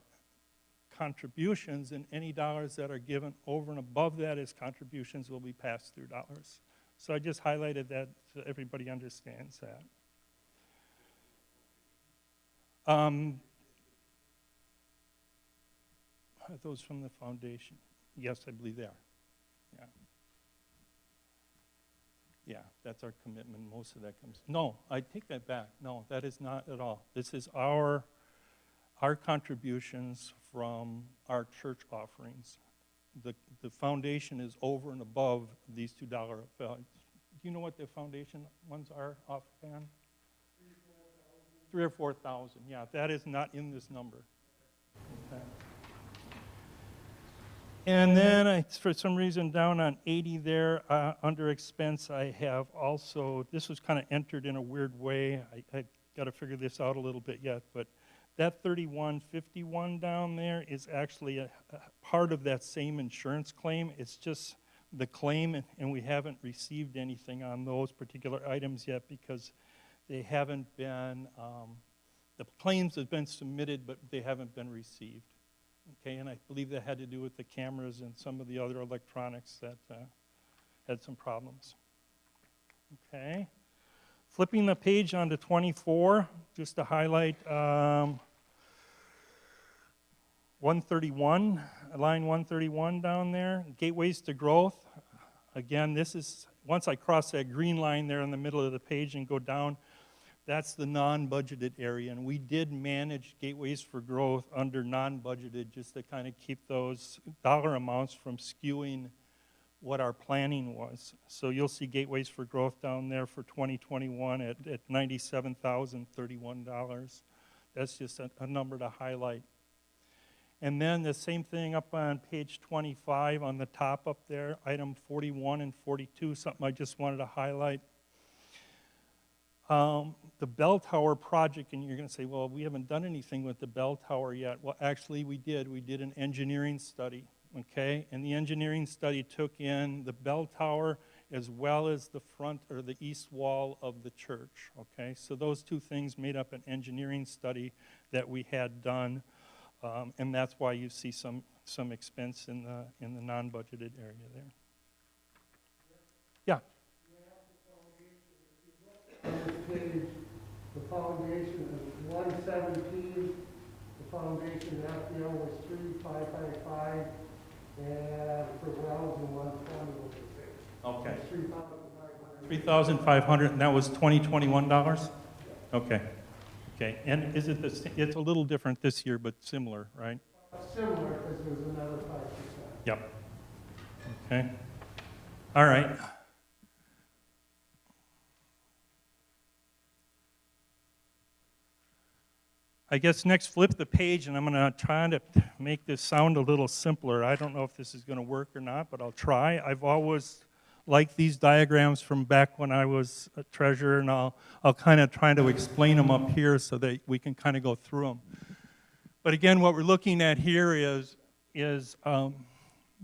contributions, and any dollars that are given over and above that as contributions will be pass-through dollars. So I just highlighted that so everybody understands that. Are those from the foundation? Yes, I believe they are. Yeah. Yeah, that's our commitment. Most of that comes. No, I take that back. No, that is not at all. This is our contributions from our church offerings. The foundation is over and above these $2 values. Do you know what the foundation ones are offhand? 3,000 or 4,000. Yeah, that is not in this number. Okay. And then for some reason down on 80 there, under expense, I have also, this was kind of entered in a weird way. I got to figure this out a little bit yet, but that 3151 down there is actually a part of that same insurance claim. It's just the claim, and we haven't received anything on those particular items yet because they haven't been, the claims have been submitted, but they haven't been received. Okay, and I believe that had to do with the cameras and some of the other electronics that had some problems. Okay. Flipping the page onto 24, just to highlight 131, line 131 down there, gateways to growth. Again, this is, once I cross that green line there in the middle of the page and go down, that's the non-budgeted area, and we did manage Gateways for Growth under non-budgeted just to kind of keep those dollar amounts from skewing what our planning was. So you'll see Gateways for Growth down there for 2021 at $97,031. That's just a number to highlight. And then the same thing up on page 25 on the top up there, item 41 and 42, something I just wanted to highlight. The bell tower project, and you're going to say, well, we haven't done anything with the bell tower yet. Well, actually, we did. We did an engineering study, okay? And the engineering study took in the bell tower as well as the front or the east wall of the church, okay? So those two things made up an engineering study that we had done, and that's why you see some expense in the non-budgeted area there. Yeah. On this page, the foundation is 117, the foundation FPL was 3555, and for wells and 120 was the same. Okay. It's 3,500. 3,500, and that was $2021? Okay. Okay, and is it it's a little different this year, but similar, right? Similar, because there's another 5%. Yep. Okay. All right. I guess next flip the page, and I'm going to try to make this sound a little simpler. I don't know if this is going to work or not, but I'll try. I've always liked these diagrams from back when I was a treasurer, and I'll kind of try to explain them up here so that we can kind of go through them. But again, what we're looking at here is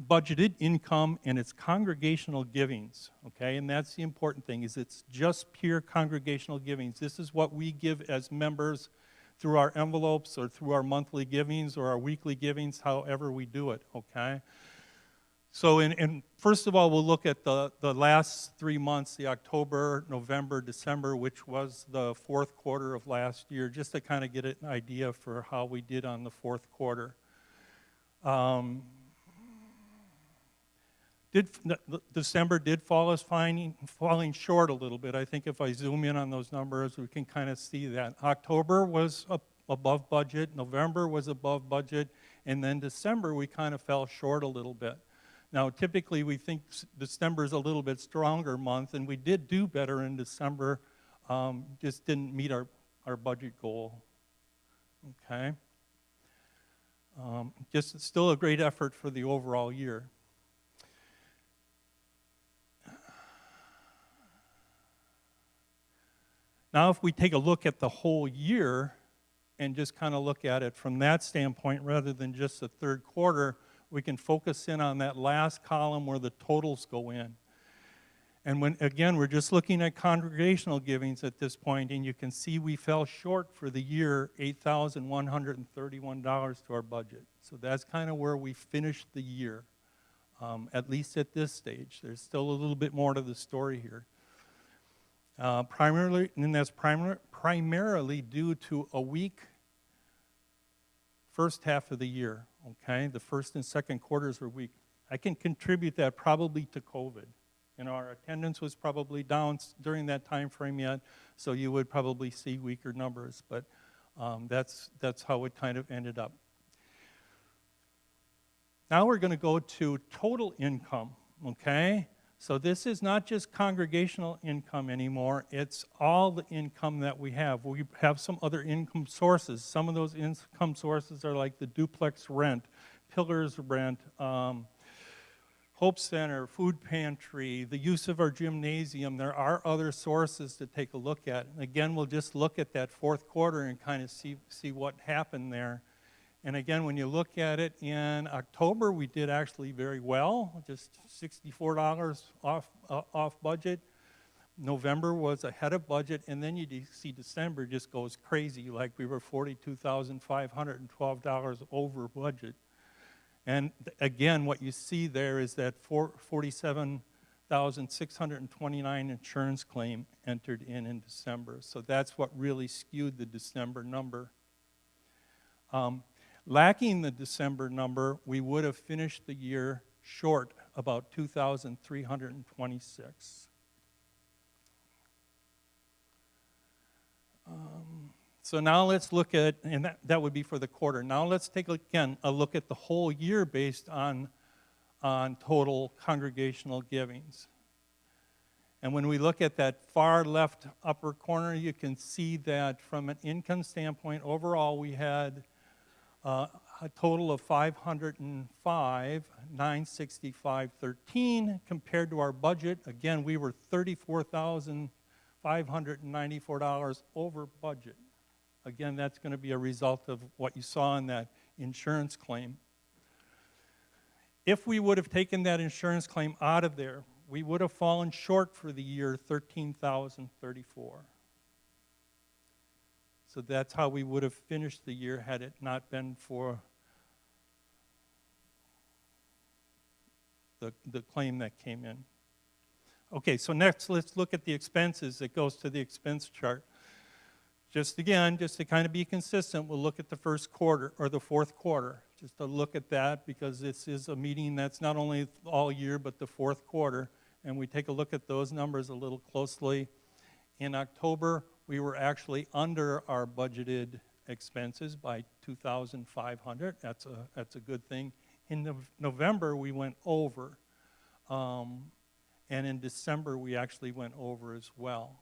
budgeted income and its congregational givings, okay? And that's the important thing, is it's just pure congregational givings. This is what we give as members through our envelopes or through our monthly givings or our weekly givings, however we do it, okay? So, and first of all, we'll look at the last 3 months, the October, November, December, which was the fourth quarter of last year, just to kind of get an idea for how we did on the fourth quarter. December did falling short a little bit. I think if I zoom in on those numbers, we can kind of see that. October was above budget, November was above budget, and then December we kind of fell short a little bit. Now, typically we think December is a little bit stronger month, and we did do better in December, just didn't meet our budget goal, okay? Just still a great effort for the overall year. Now, if we take a look at the whole year and just kind of look at it from that standpoint rather than just the third quarter, we can focus in on that last column where the totals go in. And when, again, we're just looking at congregational givings at this point, and you can see we fell short for the year $8,131 to our budget. So that's kind of where we finished the year, at least at this stage. There's still a little bit more to the story here. Primarily, and that's primarily due to a weak first half of the year, okay? The first and second quarters were weak. I can contribute that probably to COVID. You know, our attendance was probably down during that time frame yet, so you would probably see weaker numbers, but that's how it kind of ended up. Now we're going to go to total income, okay? So this is not just congregational income anymore, it's all the income that we have. We have some other income sources. Some of those income sources are like the duplex rent, Pillars rent, Hope Center, food pantry, the use of our gymnasium. There are other sources to take a look at. And again, we'll just look at that fourth quarter and kind of see what happened there. And again, when you look at it in October, we did actually very well, just $64 off budget. November was ahead of budget, and then you see December just goes crazy, like we were $42,512 over budget. And again, what you see there is that $47,629 insurance claim entered in December. So that's what really skewed the December number. Lacking the December number, we would have finished the year short about 2,326. So now let's look at, and that would be for the quarter. Now let's take, again, a look at the whole year based on total congregational givings. And when we look at that far left upper corner, you can see that from an income standpoint, overall we had a total of $505,965.13 compared to our budget. Again, we were $34,594 over budget. Again, that's going to be a result of what you saw in that insurance claim. If we would have taken that insurance claim out of there, we would have fallen short for the year 13,034. So that's how we would have finished the year had it not been for the claim that came in. Okay, so next let's look at the expenses. It goes to the expense chart. Just again, just to kind of be consistent, we'll look at the first quarter or the fourth quarter. Just to look at that because this is a meeting that's not only all year but the fourth quarter. And we take a look at those numbers a little closely. In October, we were actually under our budgeted expenses by $2,500. That's a good thing. In November, we went over. And in December, we actually went over as well.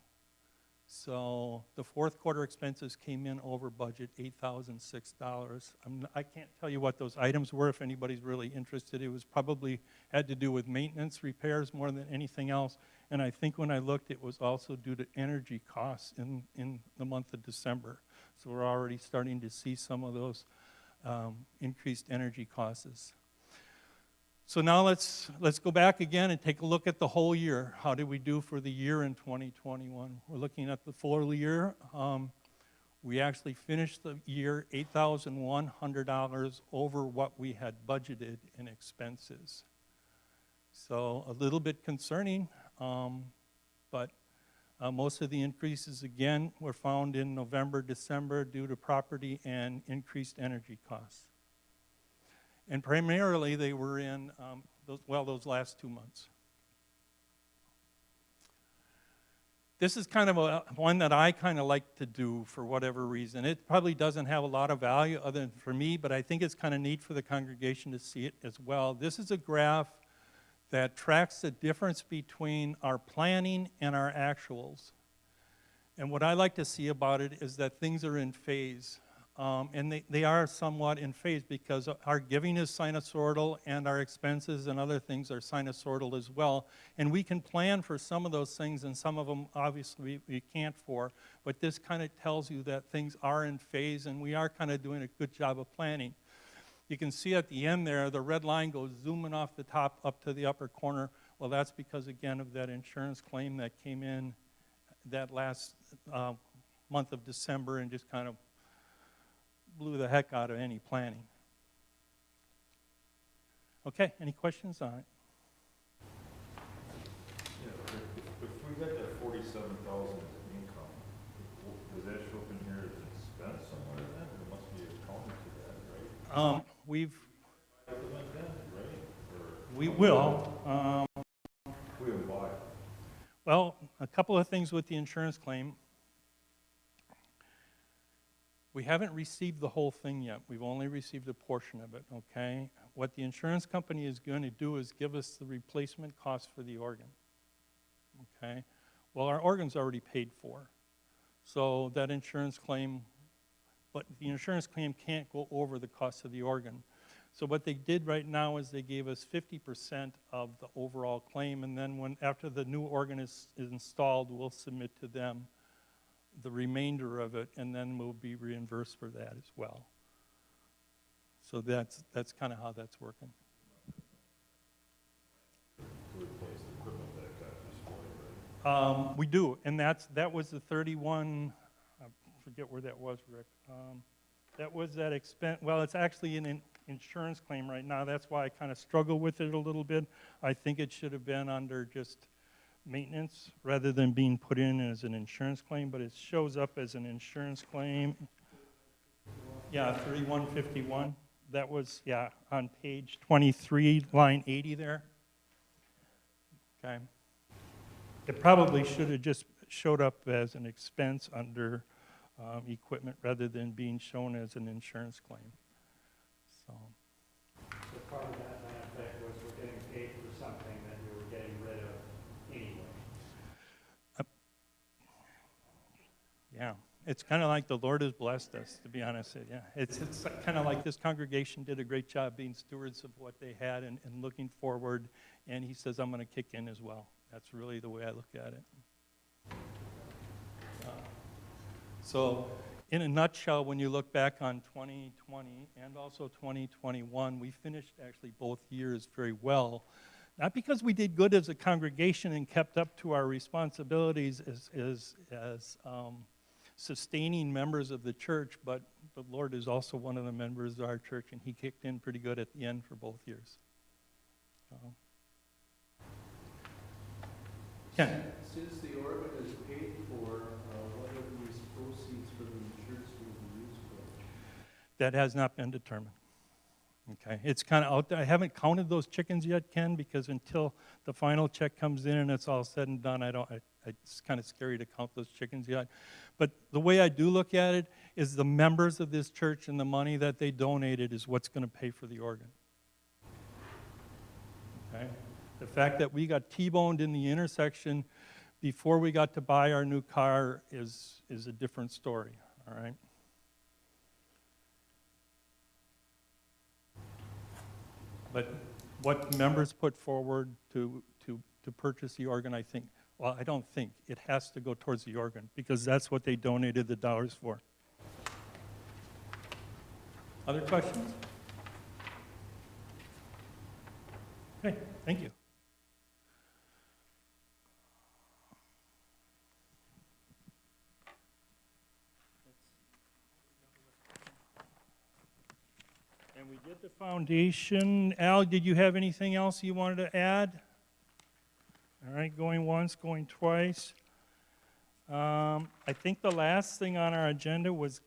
So the fourth quarter expenses came in over budget, $8,006. I can't tell you what those items were if anybody's really interested. It was probably had to do with maintenance repairs more than anything else. And I think when I looked, it was also due to energy costs in the month of December. So we're already starting to see some of those increased energy costs. So now let's go back again and take a look at the whole year. How did we do for the year in 2021? We're looking at the full year. We actually finished the year $8,100 over what we had budgeted in expenses. So a little bit concerning, but most of the increases, again, were found in November, December due to property and increased energy costs. And primarily, they were in, those last 2 months. This is kind of one that I kind of like to do for whatever reason. It probably doesn't have a lot of value other than for me, but I think it's kind of neat for the congregation to see it as well. This is a graph that tracks the difference between our planning and our actuals. And what I like to see about it is that things are in phase. And they are somewhat in phase because our giving is sinusoidal and our expenses and other things are sinusoidal as well. And we can plan for some of those things and some of them obviously we can't for. But this kind of tells you that things are in phase and we are kind of doing a good job of planning. You can see at the end there, the red line goes zooming off the top up to the upper corner. Well, that's because, again, of that insurance claim that came in that last month of December and just kind of blew the heck out of any planning. Okay, any questions on it? Yeah, if we got that 47,000 as income, does that show up in here as expense somewhere then? It must be accounted to that, right? We will. We will buy. Well, a couple of things with the insurance claim. We haven't received the whole thing yet. We've only received a portion of it, okay? What the insurance company is going to do is give us the replacement cost for the organ, okay? Well, our organ's already paid for. So that insurance claim, but the insurance claim can't go over the cost of the organ. So what they did right now is they gave us 50% of the overall claim, and then after the new organ is installed, we'll submit to them the remainder of it, and then we'll be reimbursed for that as well. So that's kind of how that's working. To replace the equipment that got destroyed, right? We do, and that was the 31. I forget where that was, Rick. That was that expense. Well, it's actually an insurance claim right now. That's why I kind of struggle with it a little bit. I think it should have been under just maintenance rather than being put in as an insurance claim, but it shows up as an insurance claim. Yeah, 3151. That was, yeah, on page 23, line 80 there. Okay. It probably should have just showed up as an expense under equipment rather than being shown as an insurance claim. So part of that benefit was we're getting paid for something that we were getting rid of anyway. Yeah, it's kind of like the Lord has blessed us, to be honest with you. It's kind of like this congregation did a great job being stewards of what they had and looking forward, and he says, I'm going to kick in as well. That's really the way I look at it. So in a nutshell, when you look back on 2020 and also 2021, we finished actually both years very well. Not because we did good as a congregation and kept up to our responsibilities as sustaining members of the church, but the Lord is also one of the members of our church, and he kicked in pretty good at the end for both years. Ken? Since the organ is paid for, what are these proceeds from the church will be used for? That has not been determined. Okay, it's kind of out there. I haven't counted those chickens yet, Ken, because until the final check comes in and it's all said and done, it's kind of scary to count those chickens yet. But the way I do look at it is the members of this church and the money that they donated is what's going to pay for the organ. Okay? The fact that we got T-boned in the intersection before we got to buy our new car is a different story, all right? But what members put forward to purchase the organ, I think, well, I don't think, it has to go towards the organ because that's what they donated the dollars for. Other questions? Okay, thank you. And we did the foundation. Al, did you have anything else you wanted to add? All right, going once, going twice. I think the last thing on our agenda was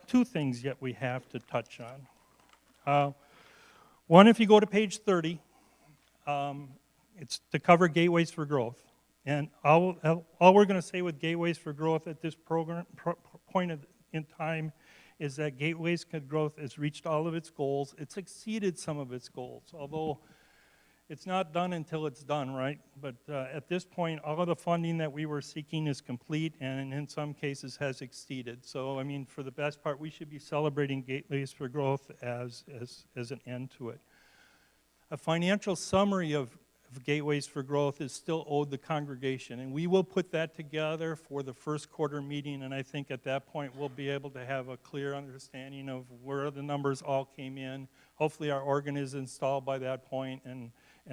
two things yet we have to touch on. One, if you go to page 30, it's to cover gateways for growth. And all we're going to say with gateways for growth at this point in time is that Gateways for Growth has reached all of its goals. It's exceeded some of its goals, although it's not done until it's done, right? But at this point, all of the funding that we were seeking is complete and in some cases has exceeded. So, I mean, for the best part, we should be celebrating Gateways for Growth as an end to it. A financial summary of Gateways for Growth is still owed the congregation, and we will put that together for the first quarter meeting, and I think at that point we'll be able to have a clear understanding of where the numbers all came in. Hopefully our organ is installed by that point, and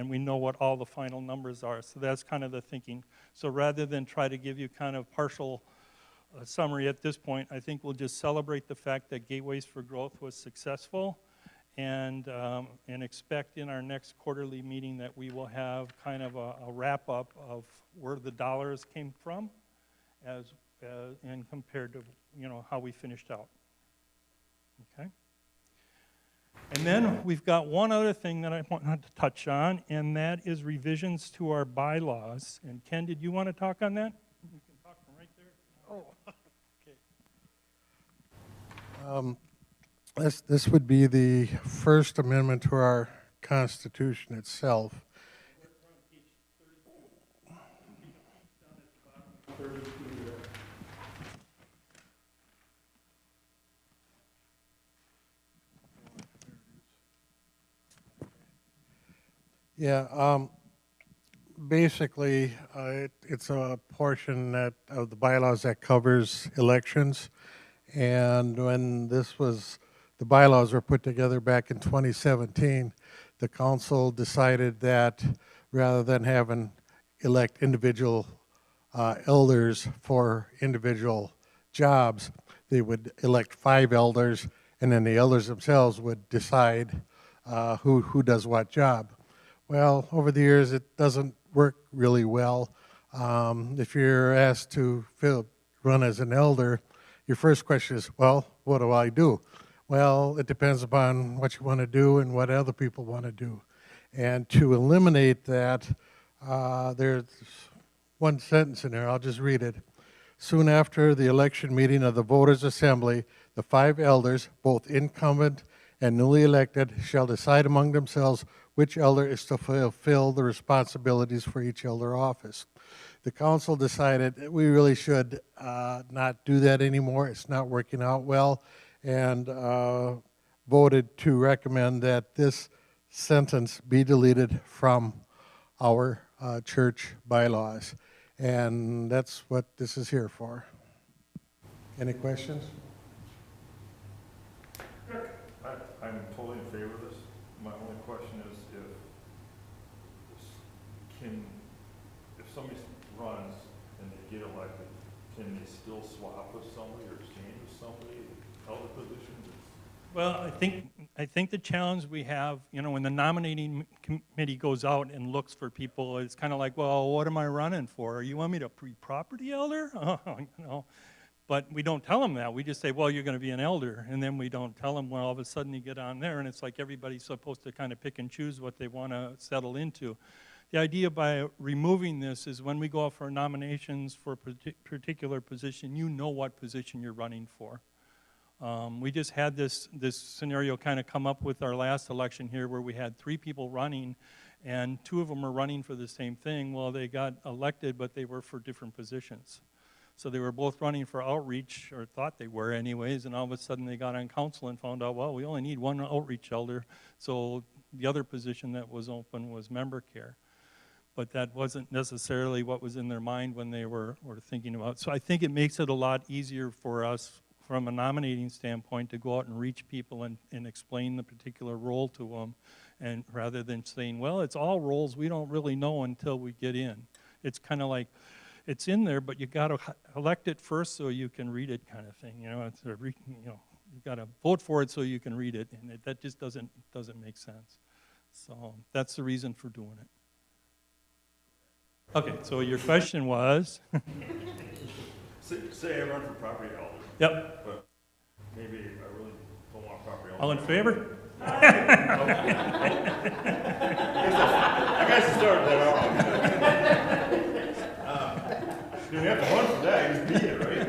we know what all the final numbers are. So that's kind of the thinking. So rather than try to give you kind of partial summary at this point, I think we'll just celebrate the fact that Gateways for Growth was successful, and expect in our next quarterly meeting that we will have kind of a wrap-up of where the dollars came from and compared to, how we finished out. Okay? And then we've got one other thing that I want to touch on, and that is revisions to our bylaws. And Ken, did you want to talk on that? You can talk from right there. Oh, okay. This would be the First Amendment to our Constitution itself. Yeah, basically, it's a portion of the bylaws that covers elections. And when the bylaws were put together back in 2017, the council decided that rather than elect individual elders for individual jobs, they would elect 5 elders, and then the elders themselves would decide who does what job. Well, over the years, it doesn't work really well. If you're asked to run as an elder, your first question is, well, what do I do? Well, it depends upon what you want to do and what other people want to do. And to eliminate that, there's one sentence in there, I'll just read it. Soon after the election meeting of the voters' assembly, the 5 elders, both incumbent and newly elected, shall decide among themselves which elder is to fulfill the responsibilities for each elder office. The council decided that we really should not do that anymore. It's not working out well, and voted to recommend that this sentence be deleted from our church bylaws. And that's what this is here for. Any questions? I'm totally in favor of this. My only question is if somebody runs and they get elected, can they still swap with somebody or exchange with somebody, elder positions? Well, I think the challenge we have, you know, when the nominating committee goes out and looks for people, it's kind of like, well, what am I running for? You want me to be property elder? You know, but we don't tell them that. We just say, well, you're going to be an elder, and then we don't tell them. Well, all of a sudden you get on there, and it's like everybody's supposed to kind of pick and choose what they want to settle into. The idea by removing this is when we go out for nominations for a particular position, you know what position you're running for. We just had this scenario kind of come up with our last election here where we had 3 people running and 2 of them are running for the same thing. Well, they got elected, but they were for different positions. So they were both running for outreach, or thought they were anyways, and all of a sudden they got on council and found out, well, we only need 1 outreach elder. So the other position that was open was member care. But that wasn't necessarily what was in their mind when they were thinking about. So I think it makes it a lot easier for us from a nominating standpoint to go out and reach people and explain the particular role to them, and rather than saying, well, it's all roles we don't really know until we get in. It's kind of like, it's in there, but you got to elect it first so you can read it, kind of thing. You know, it's you got to vote for it so you can read it, and that just doesn't make sense. So that's the reason for doing it. Okay, so your question was? Say I run for property elder. Yep. But maybe I really don't want property elder. All in favor? I guess I started that out. You have to run for that, you just beat it, right?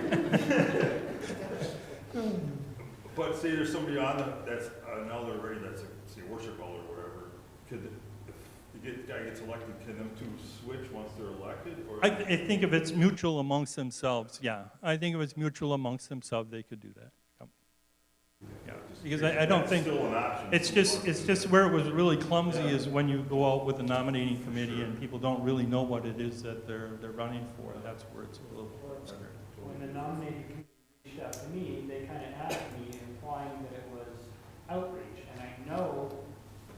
But say there's somebody that's an elder already, that's a, say, worship elder or whatever, if the guy gets elected, can them 2 switch once they're elected? Or I think if it's mutual amongst themselves, yeah. I think if it's mutual amongst themselves, they could do that. Yep. Yeah. Because I don't think, still an option. it's just where it was really clumsy is when you go out with the nominating committee and people don't really know what it is that they're running for. That's where it's a little scary. When the nominating committee reached out to me, they kind of asked me, implying that it was outreach. And I know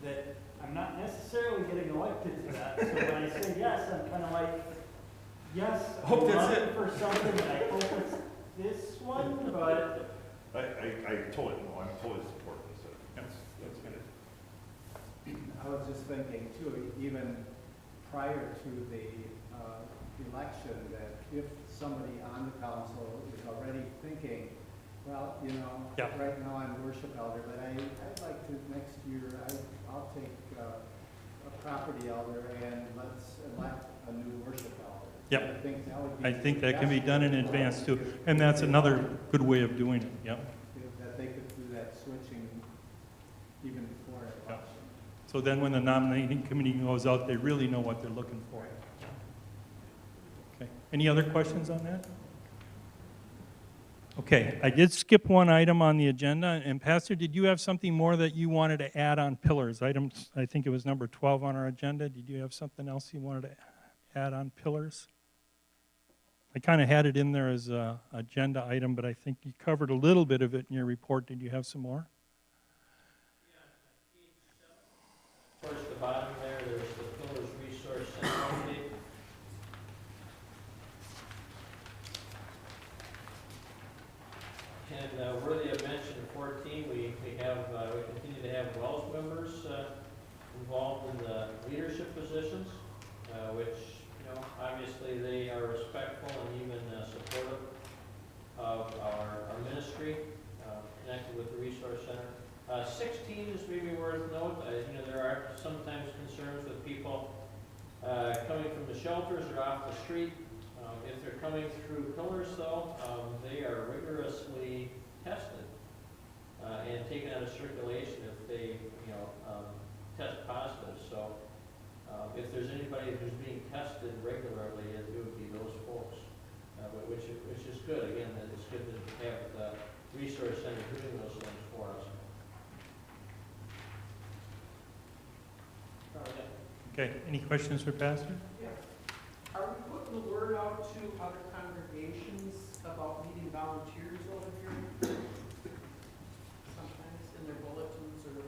that I'm not necessarily getting elected to that. So when I say yes, I'm kind of like, yes, I'm running for something, and I hope it's this one, but I totally know. I'm totally supporting this. That's good. I was just thinking too, even prior to the election, that if somebody on the council is already thinking, well, you know, Yeah. right now I'm worship elder, but I'd like to next year, I'll take a property elder and let's elect a new worship elder. Yep. I think that would be. I think that can be done in advance too. And that's another good way of doing it, yep. That they could do that switching even before election. So then when the nominating committee goes out, they really know what they're looking for. Okay. Any other questions on that? Okay, I did skip one item on the agenda, and Pastor, did you have something more that you wanted to add on pillars? Items, I think it was number 12 on our agenda. Did you have something else you wanted to add on pillars? I kind of had it in there as an agenda item, but I think you covered a little bit of it in your report. Did you have some more? Towards the bottom there's the Pillars Resource Center update. And worthy of mention, 14, we continue to have WELS members involved in the leadership positions, which, you know, obviously they are respectful and even supportive of our ministry connected with the Resource Center. 16 is maybe worth note. You know, there are sometimes concerns with people coming from the shelters or off the street. If they're coming through pillars, though, they are rigorously tested and taken out of circulation if they, you know, test positive. So if there's anybody who's being tested regularly, it would be those folks, which is good. Again, that it's good to have the Resource Center doing those things for us. Okay, any questions for Pastor? Yeah. Are we putting the word out to other congregations about needing volunteers over here? Sometimes in their bulletins or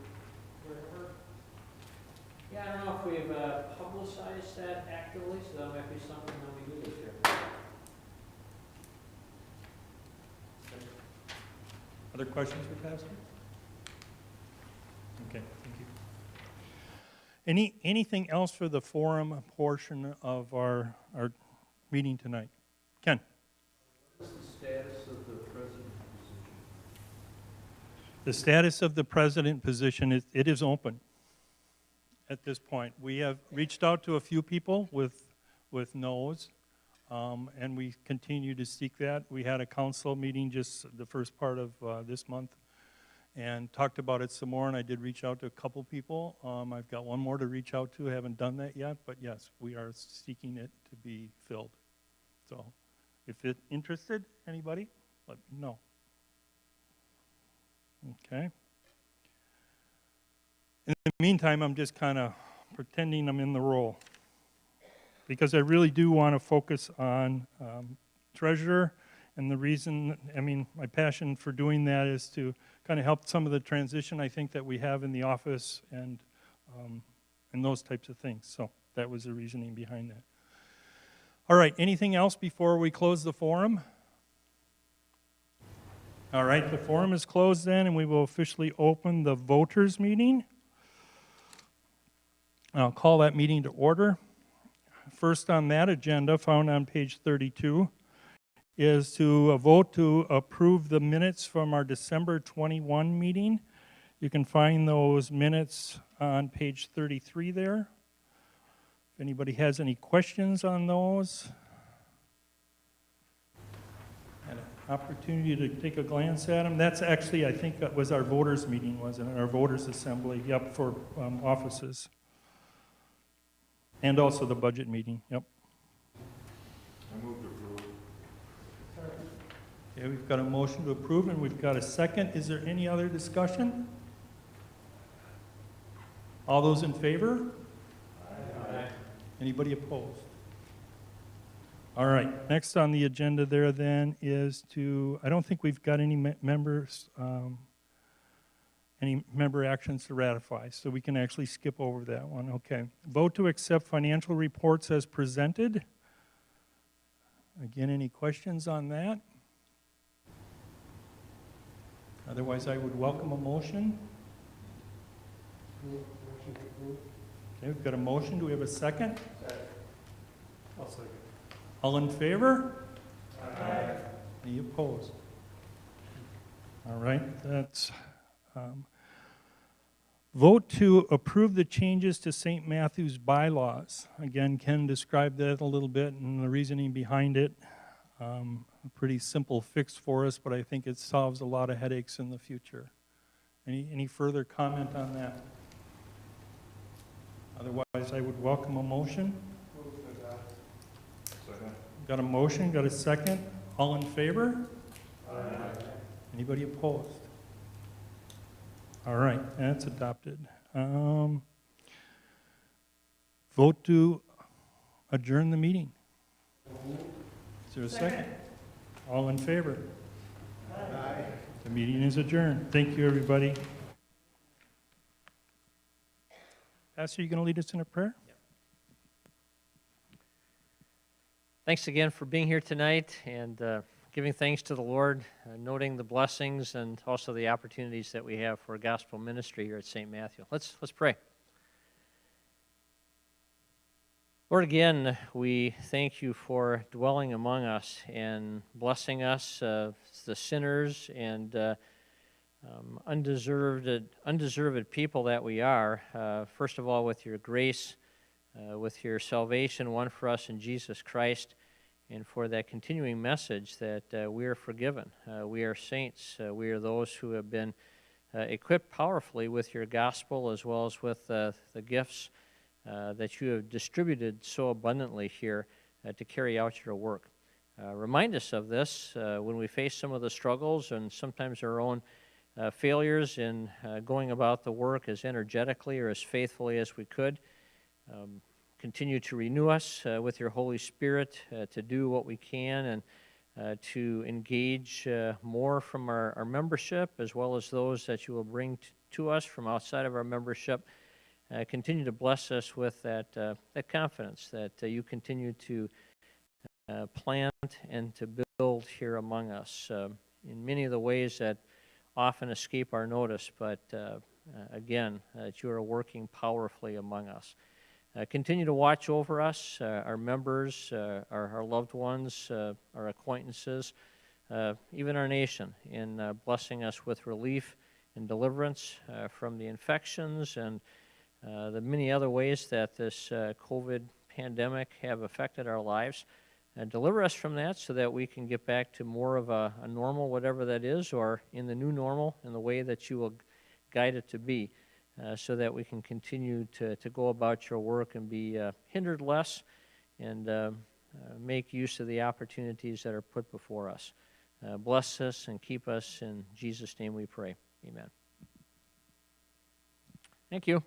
wherever? Yeah, I don't know if we've published publicize that actively, so that might be something that we do this year. Other questions for Pastor? Okay, thank you. Anything else for the forum portion of our meeting tonight? Ken? What's the status of the president position? The status of the president position is, it is open at this point. We have reached out to a few people with no's, and we continue to seek that. We had a council meeting just the first part of this month and talked about it some more, and I did reach out to a couple people. I've got one more to reach out to. I haven't done that yet, but yes, we are seeking it to be filled. So if it's interested, anybody, let me know. Okay. In the meantime, I'm just kind of pretending I'm in the role because I really do want to focus on treasurer, and the reason, I mean, my passion for doing that is to kind of help some of the transition I think that we have in the office and those types of things. So that was the reasoning behind that. All right, anything else before we close the forum? All right, the forum is closed then, and we will officially open the voters meeting. I'll call that meeting to order. First on that agenda, found on page 32, is to vote to approve the minutes from our December 21 meeting. You can find those minutes on page 33 there. If anybody has any questions on those, had an opportunity to take a glance at them. That's actually, I think, that was our voters meeting, wasn't it? Our voters assembly, yep, for offices. And also the budget meeting, yep. I move to approve. Okay, we've got a motion to approve, and we've got a second. Is there any other discussion? All those in favor? Aye. Anybody opposed? All right, next on the agenda there then is to, I don't think we've got any members, any member actions to ratify, so we can actually skip over that one. Okay. Vote to accept financial reports as presented. Again, any questions on that? Otherwise, I would welcome a motion. Okay, we've got a motion. Do we have a second? I'll second. All in favor? Aye. Any opposed? All right, that's vote to approve the changes to St. Matthew's bylaws. Again, Ken described that a little bit and the reasoning behind it. A pretty simple fix for us, but I think it solves a lot of headaches in the future. Any further comment on that? Otherwise, I would welcome a motion. Second. Got a motion, got a second. All in favor? Aye. Anybody opposed? All right, that's adopted. Vote to adjourn the meeting. Is there a second? All in favor? Aye. The meeting is adjourned. Thank you, everybody. Pastor, you going to lead us in a prayer? Thanks again for being here tonight and giving thanks to the Lord, noting the blessings and also the opportunities that we have for gospel ministry here at St. Matthew. Let's pray. Lord, again, we thank you for dwelling among us and blessing us, the sinners and undeserved people that we are. First of all, with your grace, with your salvation won for us in Jesus Christ, and for that continuing message that we are forgiven. We are saints. We are those who have been equipped powerfully with your gospel as well as with the gifts that you have distributed so abundantly here to carry out your work. Remind us of this when we face some of the struggles and sometimes our own failures in going about the work as energetically or as faithfully as we could. Continue to renew us with your Holy Spirit to do what we can and to engage more from our membership as well as those that you will bring to us from outside of our membership continue to bless us with that confidence that you continue to plant and to build here among us in many of the ways that often escape our notice, but again, that you are working powerfully among us. Continue to watch over us, our members, our loved ones, our acquaintances, even our nation, in blessing us with relief and deliverance from the infections and the many other ways that this COVID pandemic have affected our lives. Deliver us from that so that we can get back to more of a normal, whatever that is, or in the new normal, in the way that you will guide it to be, so that we can continue to go about your work and be hindered less and make use of the opportunities that are put before us. Bless us and keep us. In Jesus' name we pray. Amen. Thank you.